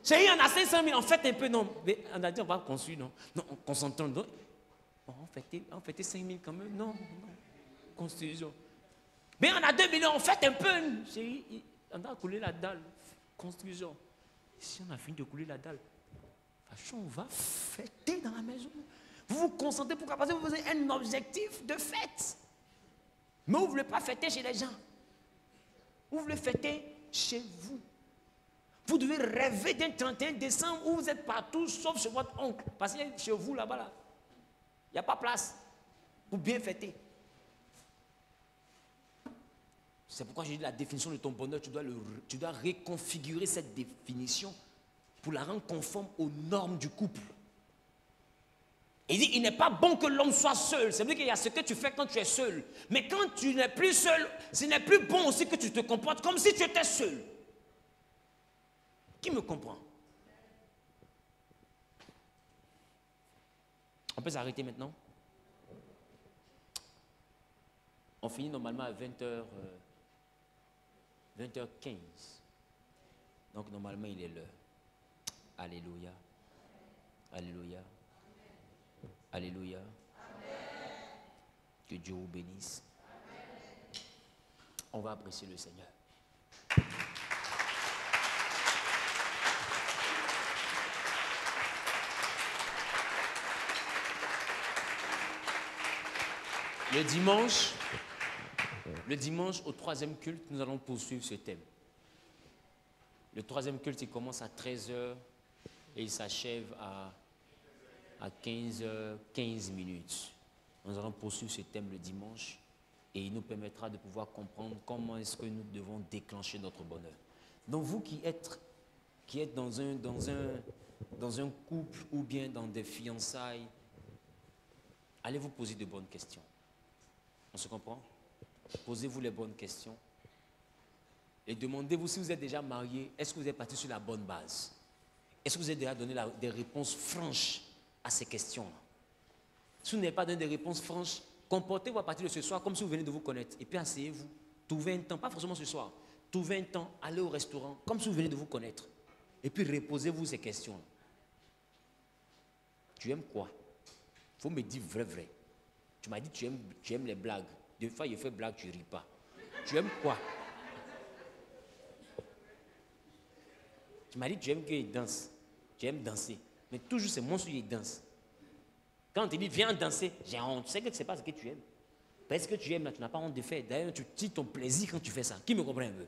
Chérie, on a 500 000, on fête un peu, non. Mais on a dit, on va construire, non. Non, on concentre. Donc, on fêtait 5 000 quand même, non. Construction. Mais on a 2 millions, on fête un peu. Chérie, on a coulé la dalle. Construction. Si on a fini de couler la dalle, on va fêter dans la maison. Vous vous concentrez pour parce que vous avez un objectif de fête. Mais vous ne voulez pas fêter chez les gens. Vous voulez fêter chez vous. Vous devez rêver d'un 31 décembre où vous êtes partout, sauf chez votre oncle. Parce que chez vous, là-bas, là, il n'y a pas place pour bien fêter. C'est pourquoi j'ai dit la définition de ton bonheur, tu dois reconfigurer cette définition pour la rendre conforme aux normes du couple. Il dit, il n'est pas bon que l'homme soit seul. C'est vrai qu'il y a ce que tu fais quand tu es seul. Mais quand tu n'es plus seul, ce n'est plus bon aussi que tu te comportes comme si tu étais seul. Qui me comprend? On peut s'arrêter maintenant? On finit normalement à 20h, 20h15. Donc normalement il est l'heure. Alléluia. Alléluia. Alléluia. Que Dieu vous bénisse. On va apprécier le Seigneur. Le dimanche, au troisième culte, nous allons poursuivre ce thème. Le troisième culte, il commence à 13h et il s'achève à 15h15. Nous allons poursuivre ce thème le dimanche et il nous permettra de pouvoir comprendre comment est-ce que nous devons déclencher notre bonheur. Donc vous qui êtes dans un couple ou bien dans des fiançailles, allez vous poser de bonnes questions. On se comprend? Posez-vous les bonnes questions. Et demandez-vous si vous êtes déjà marié, est-ce que vous êtes parti sur la bonne base? Est-ce que vous avez déjà donné des réponses franches à ces questions-là? Si vous n'avez pas donné des réponses franches, comportez-vous à partir de ce soir comme si vous venez de vous connaître. Et puis asseyez-vous. Trouvez un temps, pas forcément ce soir. Trouvez un temps, allez au restaurant comme si vous venez de vous connaître. Et puis reposez-vous ces questions-là. Tu aimes quoi? Il faut me dire vrai. Tu m'as dit que tu aimes les blagues. Des fois, il fait blague, tu ne ris pas. Tu aimes quoi? Tu m'as dit que tu aimes qu'il danse. Tu aimes danser. Mais toujours, c'est mon sujet, il danse. Quand on te dit, viens danser, j'ai honte. Tu sais que ce n'est pas ce que tu aimes. Parce que tu aimes, là, tu n'as pas honte de faire. D'ailleurs, tu tires ton plaisir quand tu fais ça. Qui me comprend un peu?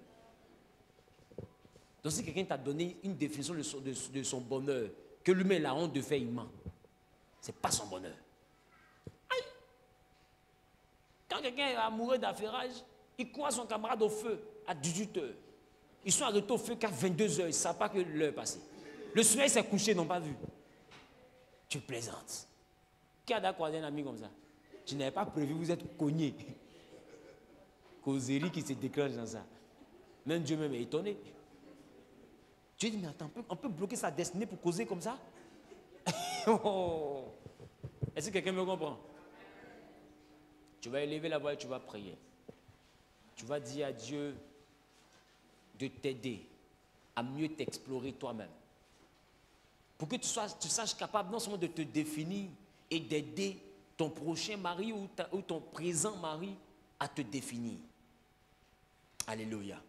Donc, si quelqu'un t'a donné une définition de son bonheur, que lui-même a honte de faire, il ment. Ce n'est pas son bonheur. Aïe! Quand quelqu'un est amoureux d'affairage, il croit son camarade au feu à 18h. Ils sont arrêtés au feu qu'à 22h. Ils ne savent pas que l'heure est passée. Le soleil s'est couché, ils n'ont pas vu. Tu plaisantes. Qui a d'accord un ami comme ça? Tu n'avais pas prévu, vous êtes cogné. Causerie qui se déclenche dans ça. Même Dieu même est étonné. Tu dis, mais attends, on peut bloquer sa destinée pour causer comme ça? Oh. Est-ce que quelqu'un me comprend? Tu vas élever la voix et tu vas prier. Tu vas dire à Dieu de t'aider à mieux t'explorer toi-même. Pour que tu saches capable non seulement de te définir et d'aider ton prochain mari ou ton présent mari à te définir. Alléluia.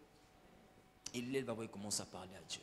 Et là, il commence à parler à Dieu.